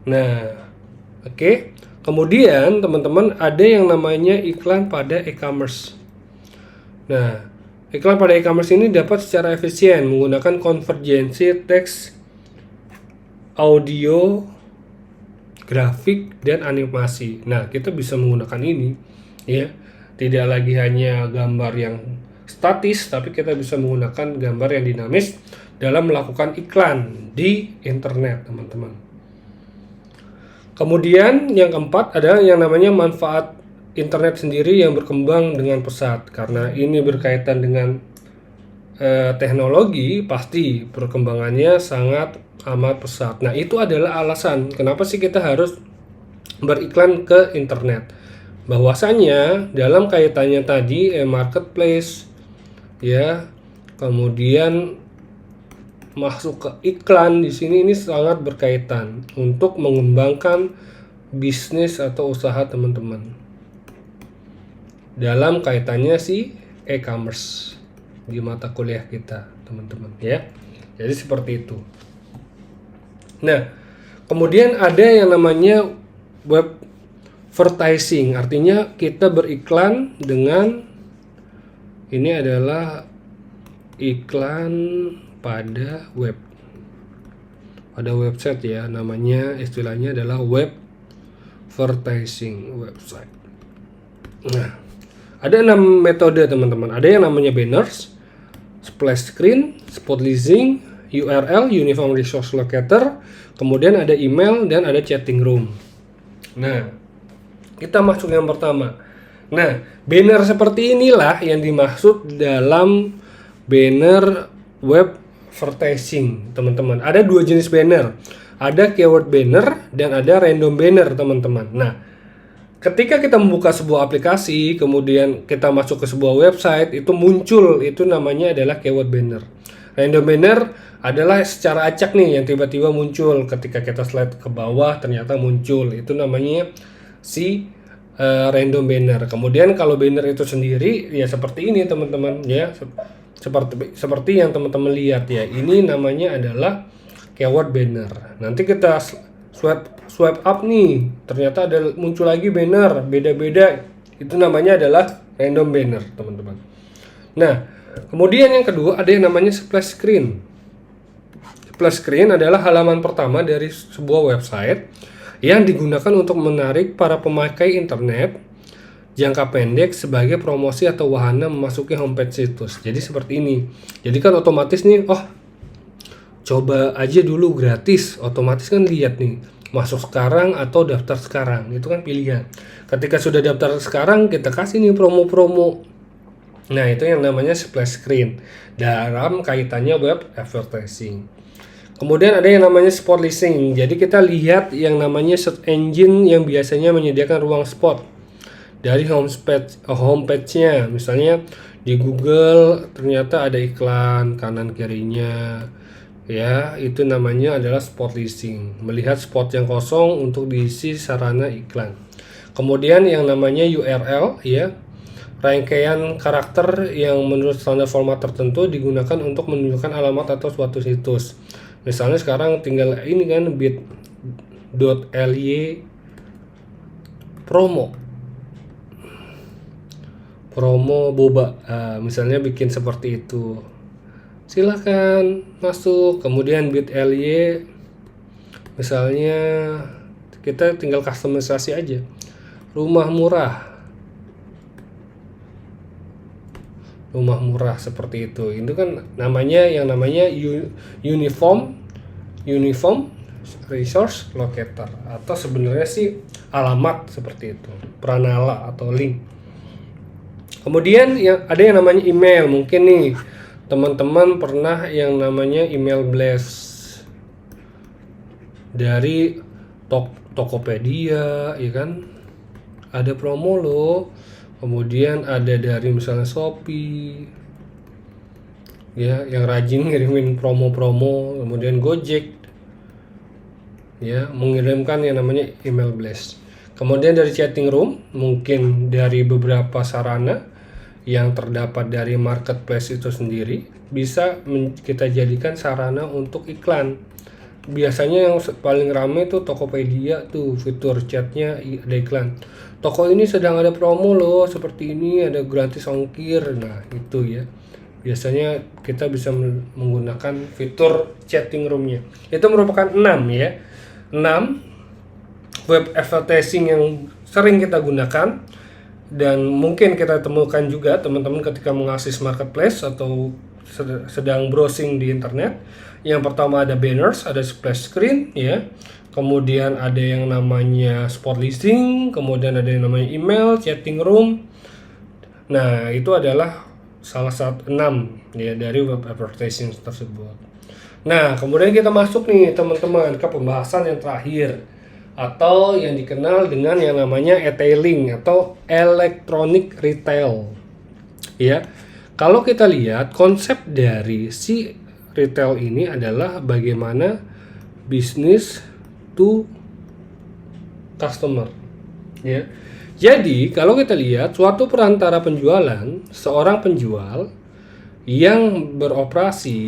Nah, oke. Kemudian teman-teman ada yang namanya iklan pada e-commerce. Nah, iklan pada e-commerce ini dapat secara efisien menggunakan konvergensi teks, audio, grafik, dan animasi. Nah, kita bisa menggunakan ini ya. Tidak lagi hanya gambar yang statis, tapi kita bisa menggunakan gambar yang dinamis dalam melakukan iklan di internet, teman-teman. Kemudian yang keempat ada yang namanya manfaat internet sendiri yang berkembang dengan pesat. Karena ini berkaitan dengan teknologi, pasti perkembangannya sangat amat pesat. Nah, itu adalah alasan kenapa sih kita harus beriklan ke internet. Bahwasanya dalam kaitannya tadi marketplace ya, kemudian masuk ke iklan di sini, ini sangat berkaitan untuk mengembangkan bisnis atau usaha teman-teman dalam kaitannya si e-commerce di mata kuliah kita, teman-teman ya. Jadi seperti itu. Nah, kemudian ada yang namanya web advertising, artinya kita beriklan dengan, ini adalah iklan pada web, pada website ya, namanya istilahnya adalah web advertising website. Nah, ada 6 metode teman-teman. Ada yang namanya banners, splash screen, spot leasing, URL, uniform resource locator, kemudian ada email dan ada chatting room. Nah, kita masuk yang pertama. Nah, banner seperti inilah yang dimaksud dalam banner web advertising, teman-teman. Ada 2 jenis banner. Ada keyword banner dan ada random banner, teman-teman. Nah, ketika kita membuka sebuah aplikasi, kemudian kita masuk ke sebuah website, itu muncul, itu namanya adalah keyword banner. Random banner adalah secara acak nih yang tiba-tiba muncul ketika kita slide ke bawah ternyata muncul. Itu namanya si random banner. Kemudian kalau banner itu sendiri ya seperti ini teman-teman ya. Seperti yang teman-teman lihat ya. Ini namanya adalah keyword banner. Nanti kita swipe up nih, ternyata ada muncul lagi banner beda-beda. Itu namanya adalah random banner, teman-teman. Nah, kemudian yang kedua ada yang namanya splash screen. Splash screen adalah halaman pertama dari sebuah website yang digunakan untuk menarik para pemakai internet jangka pendek sebagai promosi atau wahana memasuki homepage situs. Jadi seperti ini. Jadi kan otomatis nih, coba aja dulu gratis. Otomatis kan lihat nih, masuk sekarang atau daftar sekarang. Itu kan pilihan. Ketika sudah daftar sekarang, kita kasih nih promo-promo. Nah, itu yang namanya splash screen dalam kaitannya web advertising. Kemudian ada yang namanya spot leasing. Jadi kita lihat yang namanya search engine yang biasanya menyediakan ruang spot dari homepage-nya. Misalnya di Google ternyata ada iklan kanan kirinya. Ya, itu namanya adalah spot leasing. Melihat spot yang kosong untuk diisi sarana iklan. Kemudian yang namanya URL ya. Rangkaian karakter yang menurut standar format tertentu digunakan untuk menunjukkan alamat atau suatu situs. Misalnya sekarang tinggal ini kan bit.ly promo boba, misalnya bikin seperti itu, silahkan masuk. Kemudian bit.ly misalnya kita tinggal customisasi aja, rumah murah seperti itu. Itu kan namanya yang namanya uniform resource locator, atau sebenarnya sih alamat seperti itu, pranala atau link. Kemudian ada yang namanya email. Mungkin nih teman-teman pernah yang namanya email blast dari Tokopedia, ya kan? Ada promo loh. Kemudian ada dari misalnya Shopee ya, yang rajin ngirimin promo-promo. Kemudian Gojek ya, mengirimkan yang namanya email blast. Kemudian dari chatting room, mungkin dari beberapa sarana yang terdapat dari marketplace itu sendiri bisa kita jadikan sarana untuk iklan. Biasanya yang paling ramai tuh Tokopedia tuh, fitur chatnya ada iklan. Toko ini sedang ada promo loh, seperti ini, ada gratis ongkir. Nah, itu ya. Biasanya kita bisa menggunakan fitur chatting roomnya. Itu merupakan 6 ya. 6 web advertising yang sering kita gunakan dan mungkin kita temukan juga teman-teman ketika mengakses marketplace atau sedang browsing di internet. Yang pertama ada banners, ada splash screen ya. Kemudian ada yang namanya spot leasing, kemudian ada yang namanya email, chatting room. Nah, itu adalah salah satu 6 ya dari web advertising tersebut. Nah, kemudian kita masuk nih teman-teman ke pembahasan yang terakhir atau yang dikenal dengan yang namanya e-tailing atau electronic retail. Ya. Kalau kita lihat konsep dari si retail ini adalah bagaimana bisnis to customer ya. Jadi kalau kita lihat suatu perantara penjualan, seorang penjual yang beroperasi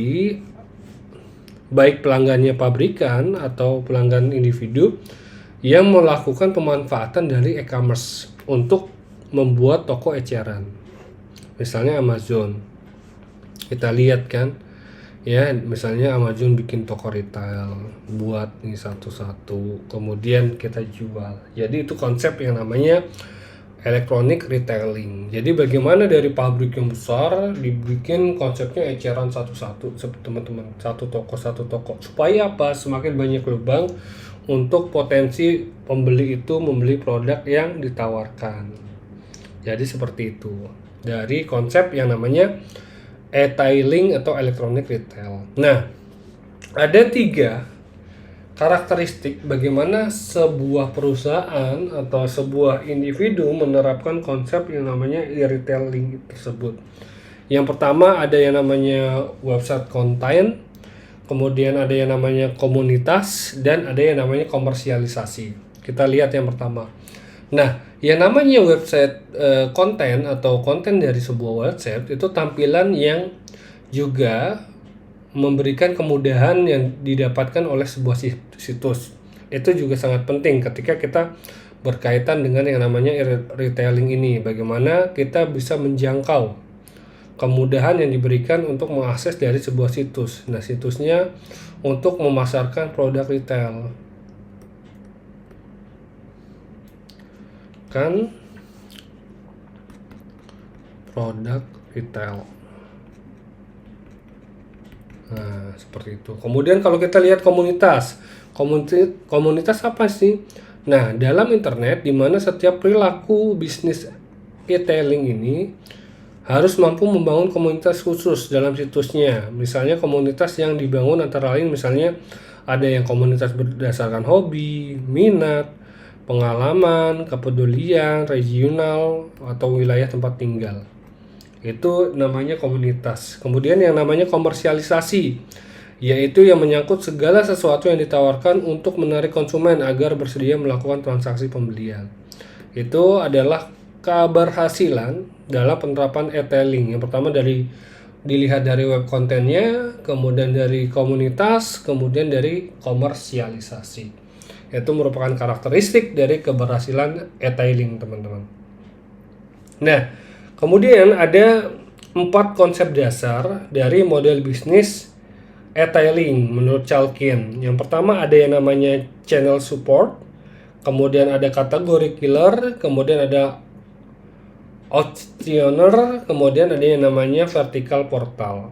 baik pelanggannya pabrikan atau pelanggan individu yang melakukan pemanfaatan dari e-commerce untuk membuat toko eceran. Misalnya Amazon. Kita lihat kan ya, misalnya Amazon bikin toko retail, buat nih satu-satu, kemudian kita jual. Jadi itu konsep yang namanya electronic retailing. Jadi bagaimana dari pabrik yang besar dibikin konsepnya eceran satu-satu, teman-teman, satu toko, supaya apa? Semakin banyak lubang untuk potensi pembeli itu membeli produk yang ditawarkan. Jadi seperti itu dari konsep yang namanya e-tailing atau electronic retail. Nah, ada 3 karakteristik bagaimana sebuah perusahaan atau sebuah individu menerapkan konsep yang namanya e-retailing tersebut. Yang pertama ada yang namanya website content, kemudian ada yang namanya komunitas, dan ada yang namanya komersialisasi. Kita lihat yang pertama. Nah, yang namanya website konten atau konten dari sebuah website itu tampilan yang juga memberikan kemudahan yang didapatkan oleh sebuah situs. Itu juga sangat penting ketika kita berkaitan dengan yang namanya retailing ini. Bagaimana kita bisa menjangkau kemudahan yang diberikan untuk mengakses dari sebuah situs. Nah, situsnya untuk memasarkan produk retail. Kan produk retail. Nah, seperti itu. Kemudian kalau kita lihat komunitas apa sih? Nah, dalam internet di mana setiap perilaku bisnis e-tailing ini harus mampu membangun komunitas khusus dalam situsnya. Misalnya komunitas yang dibangun antara lain misalnya ada yang komunitas berdasarkan hobi, minat, pengalaman, kepedulian, regional, atau wilayah tempat tinggal. Itu namanya komunitas. Kemudian yang namanya komersialisasi, yaitu yang menyangkut segala sesuatu yang ditawarkan untuk menarik konsumen agar bersedia melakukan transaksi pembelian. Itu adalah keberhasilan dalam penerapan e-tailing. Yang pertama dilihat dari web kontennya, kemudian dari komunitas, kemudian dari komersialisasi. Itu merupakan karakteristik dari keberhasilan e-tailing, teman-teman. Nah, kemudian ada 4 konsep dasar dari model bisnis e-tailing menurut Chalkin. Yang pertama ada yang namanya channel support, kemudian ada kategori killer, kemudian ada auctioneer, kemudian ada yang namanya vertical portal.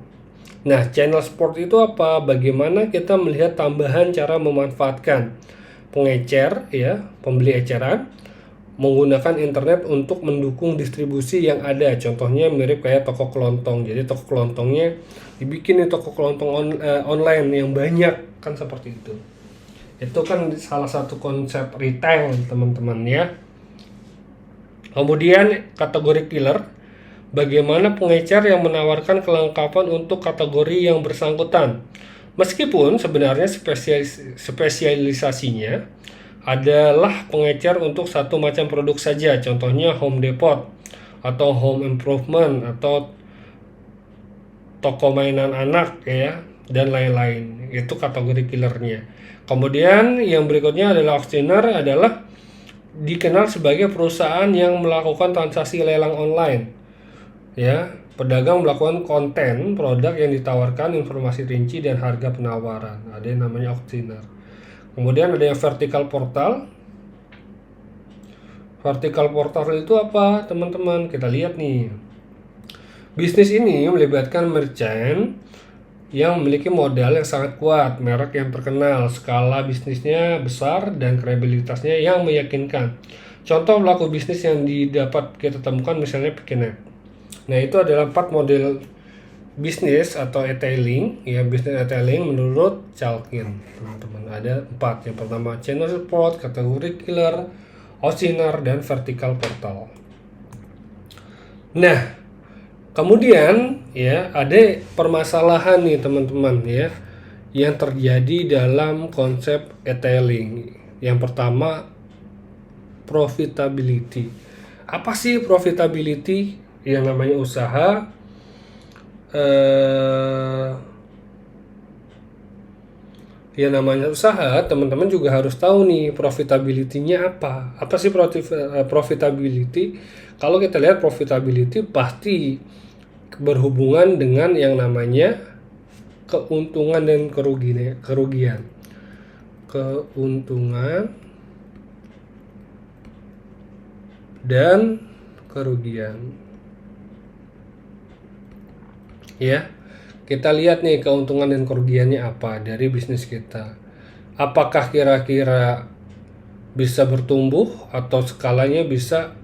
Nah, channel support itu apa? Bagaimana kita melihat tambahan cara memanfaatkan pengecer, ya, pembeli eceran, menggunakan internet untuk mendukung distribusi yang ada. Contohnya mirip kayak toko kelontong. Jadi toko kelontongnya dibikin di toko kelontong online yang banyak, kan seperti itu. Itu kan salah satu konsep retail, teman-teman, ya. Kemudian kategori killer, bagaimana pengecer yang menawarkan kelengkapan untuk kategori yang bersangkutan. Meskipun sebenarnya spesialisasinya adalah pengecer untuk satu macam produk saja, contohnya home depot atau home improvement atau toko mainan anak, ya, dan lain-lain. Itu kategori killernya. Kemudian yang berikutnya adalah auctioneer, adalah dikenal sebagai perusahaan yang melakukan transaksi lelang online, ya. Pedagang melakukan konten produk yang ditawarkan, informasi rinci dan harga penawaran. Ada yang namanya auctioneer. Kemudian ada yang vertical portal. Vertical portal itu apa, teman-teman? Kita lihat nih. Bisnis ini melibatkan merchant yang memiliki modal yang sangat kuat, merek yang terkenal, skala bisnisnya besar, dan kredibilitasnya yang meyakinkan. Contoh pelaku bisnis yang didapat kita temukan misalnya Pikinet. Nah, itu adalah 4 model bisnis atau e-tailing, ya, bisnis e-tailing menurut Chalkin, teman-teman. Ada 4. Yang pertama channel support, kategori killer, auctioneer, dan vertical portal. Nah, kemudian, ya, ada permasalahan nih, teman-teman, ya, yang terjadi dalam konsep e-tailing. Yang pertama, profitability. Apa sih profitability? Yang namanya usaha ya, namanya usaha, teman-teman juga harus tahu nih profitability-nya apa. Apa sih profitability? Kalau kita lihat profitability pasti berhubungan dengan yang namanya keuntungan dan kerugian. Keuntungan dan kerugian. Ya, kita lihat nih keuntungan dan kerugiannya apa dari bisnis kita. Apakah kira-kira bisa bertumbuh atau skalanya bisa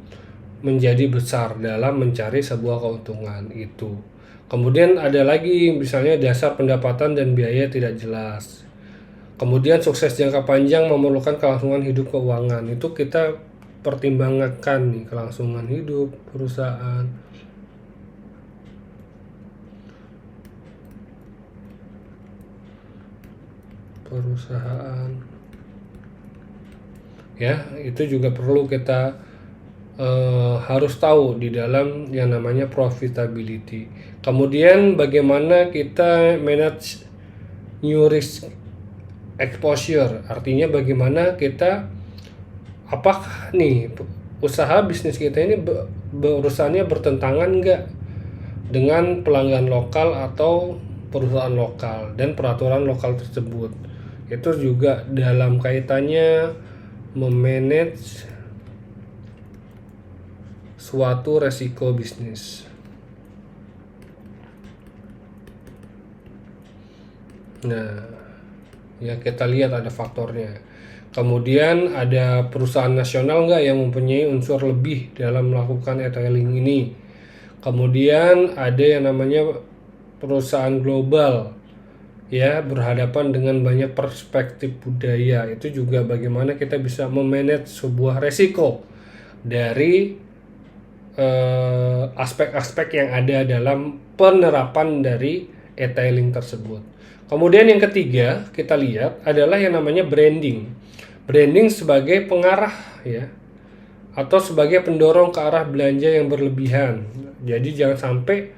menjadi besar dalam mencari sebuah keuntungan itu. Kemudian ada lagi misalnya dasar pendapatan dan biaya tidak jelas. Kemudian sukses jangka panjang memerlukan kelangsungan hidup keuangan. Itu kita pertimbangkan nih kelangsungan hidup perusahaan. Ya, itu juga perlu kita harus tahu di dalam yang namanya profitability. Kemudian bagaimana kita manage new risk exposure, artinya bagaimana kita, apakah nih usaha bisnis kita ini berurusannya bertentangan enggak dengan pelanggan lokal atau perusahaan lokal dan peraturan lokal tersebut. Itu juga dalam kaitannya memanage suatu resiko bisnis. Nah, ya kita lihat ada faktornya. Kemudian ada perusahaan nasional nggak yang mempunyai unsur lebih dalam melakukan e-tailing ini. Kemudian ada yang namanya perusahaan global, ya, berhadapan dengan banyak perspektif budaya. Itu juga bagaimana kita bisa memanage sebuah resiko dari aspek-aspek yang ada dalam penerapan dari e-tailing tersebut. Kemudian yang ketiga kita lihat adalah yang namanya branding. Branding sebagai pengarah, ya, atau sebagai pendorong ke arah belanja yang berlebihan. Jadi jangan sampai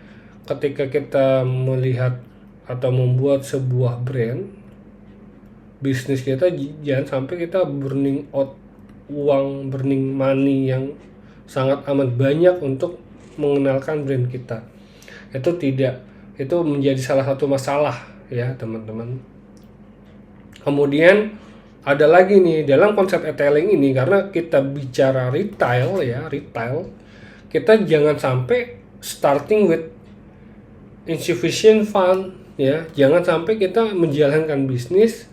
ketika kita melihat atau membuat sebuah brand bisnis kita, jangan sampai kita burning out uang, burning money yang sangat amat banyak untuk mengenalkan brand kita. Itu menjadi salah satu masalah, ya teman-teman. Kemudian ada lagi nih dalam konsep e-tailing ini, karena kita bicara retail, kita jangan sampai starting with insufficient fund, ya. Jangan sampai kita menjalankan bisnis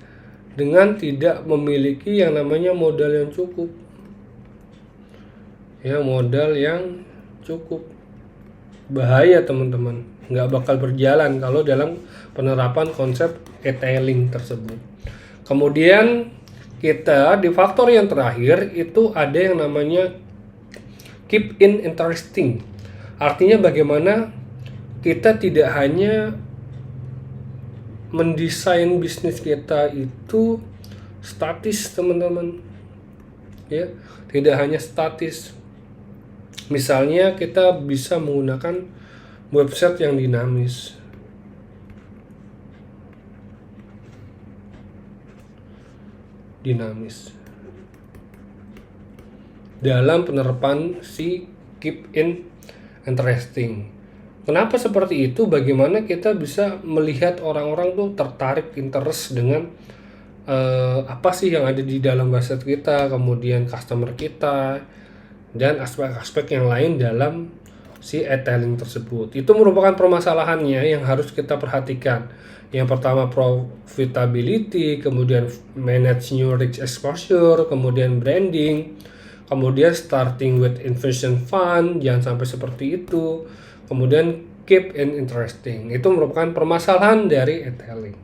dengan tidak memiliki yang namanya modal yang cukup. Ya, modal yang cukup. Bahaya teman-teman, nggak bakal berjalan kalau dalam penerapan konsep e-tailing tersebut. Kemudian kita di faktor yang terakhir itu ada yang namanya keep in interesting. Artinya bagaimana kita tidak hanya mendesain bisnis kita itu statis teman-teman, ya, tidak hanya statis. Misalnya kita bisa menggunakan website yang dinamis. Dalam penerapan si keep in interesting. Kenapa seperti itu? Bagaimana kita bisa melihat orang-orang tuh tertarik, interest dengan apa sih yang ada di dalam website kita, kemudian customer kita, dan aspek-aspek yang lain dalam si e-tailing tersebut. Itu merupakan permasalahannya yang harus kita perhatikan. Yang pertama profitability, kemudian manage new risk exposure, kemudian branding, kemudian starting with investment fund, jangan sampai seperti itu. Kemudian keep in interesting. Itu merupakan permasalahan dari e-tailing.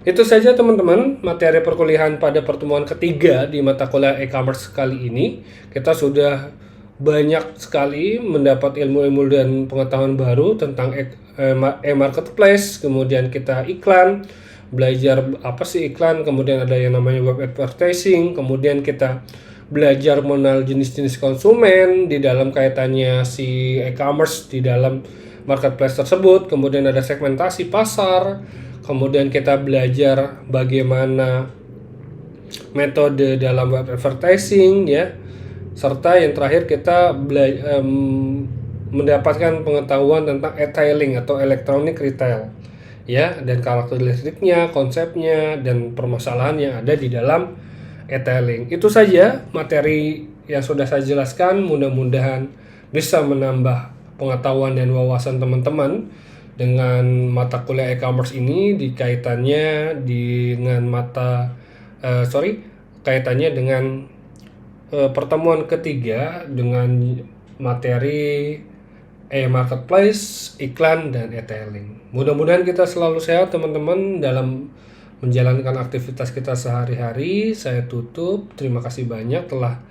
Itu saja teman-teman materi perkuliahan pada pertemuan ketiga di mata kuliah e-commerce kali ini. Kita sudah banyak sekali mendapat ilmu-ilmu dan pengetahuan baru tentang e-marketplace, kemudian kita iklan, belajar apa sih iklan, kemudian ada yang namanya web advertising, kemudian kita belajar mengenal jenis-jenis konsumen di dalam kaitannya si e-commerce di dalam marketplace tersebut, kemudian ada segmentasi pasar. Kemudian kita belajar bagaimana metode dalam web advertising, ya. Serta yang terakhir kita mendapatkan pengetahuan tentang e-tailing atau electronic retail, ya, dan karakteristiknya, konsepnya, dan permasalahan yang ada di dalam e-tailing. Itu saja materi yang sudah saya jelaskan mudah-mudahan bisa menambah pengetahuan dan wawasan teman-teman dengan mata kuliah e-commerce ini kaitannya dengan pertemuan ketiga dengan materi marketplace, iklan, dan e-tailing. Mudah-mudahan kita selalu sehat teman-teman dalam menjalankan aktivitas kita sehari-hari. Saya tutup. Terima kasih banyak telah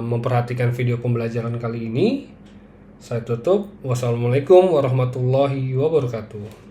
memperhatikan video pembelajaran kali ini. Saya tutup. Wassalamualaikum warahmatullahi wabarakatuh.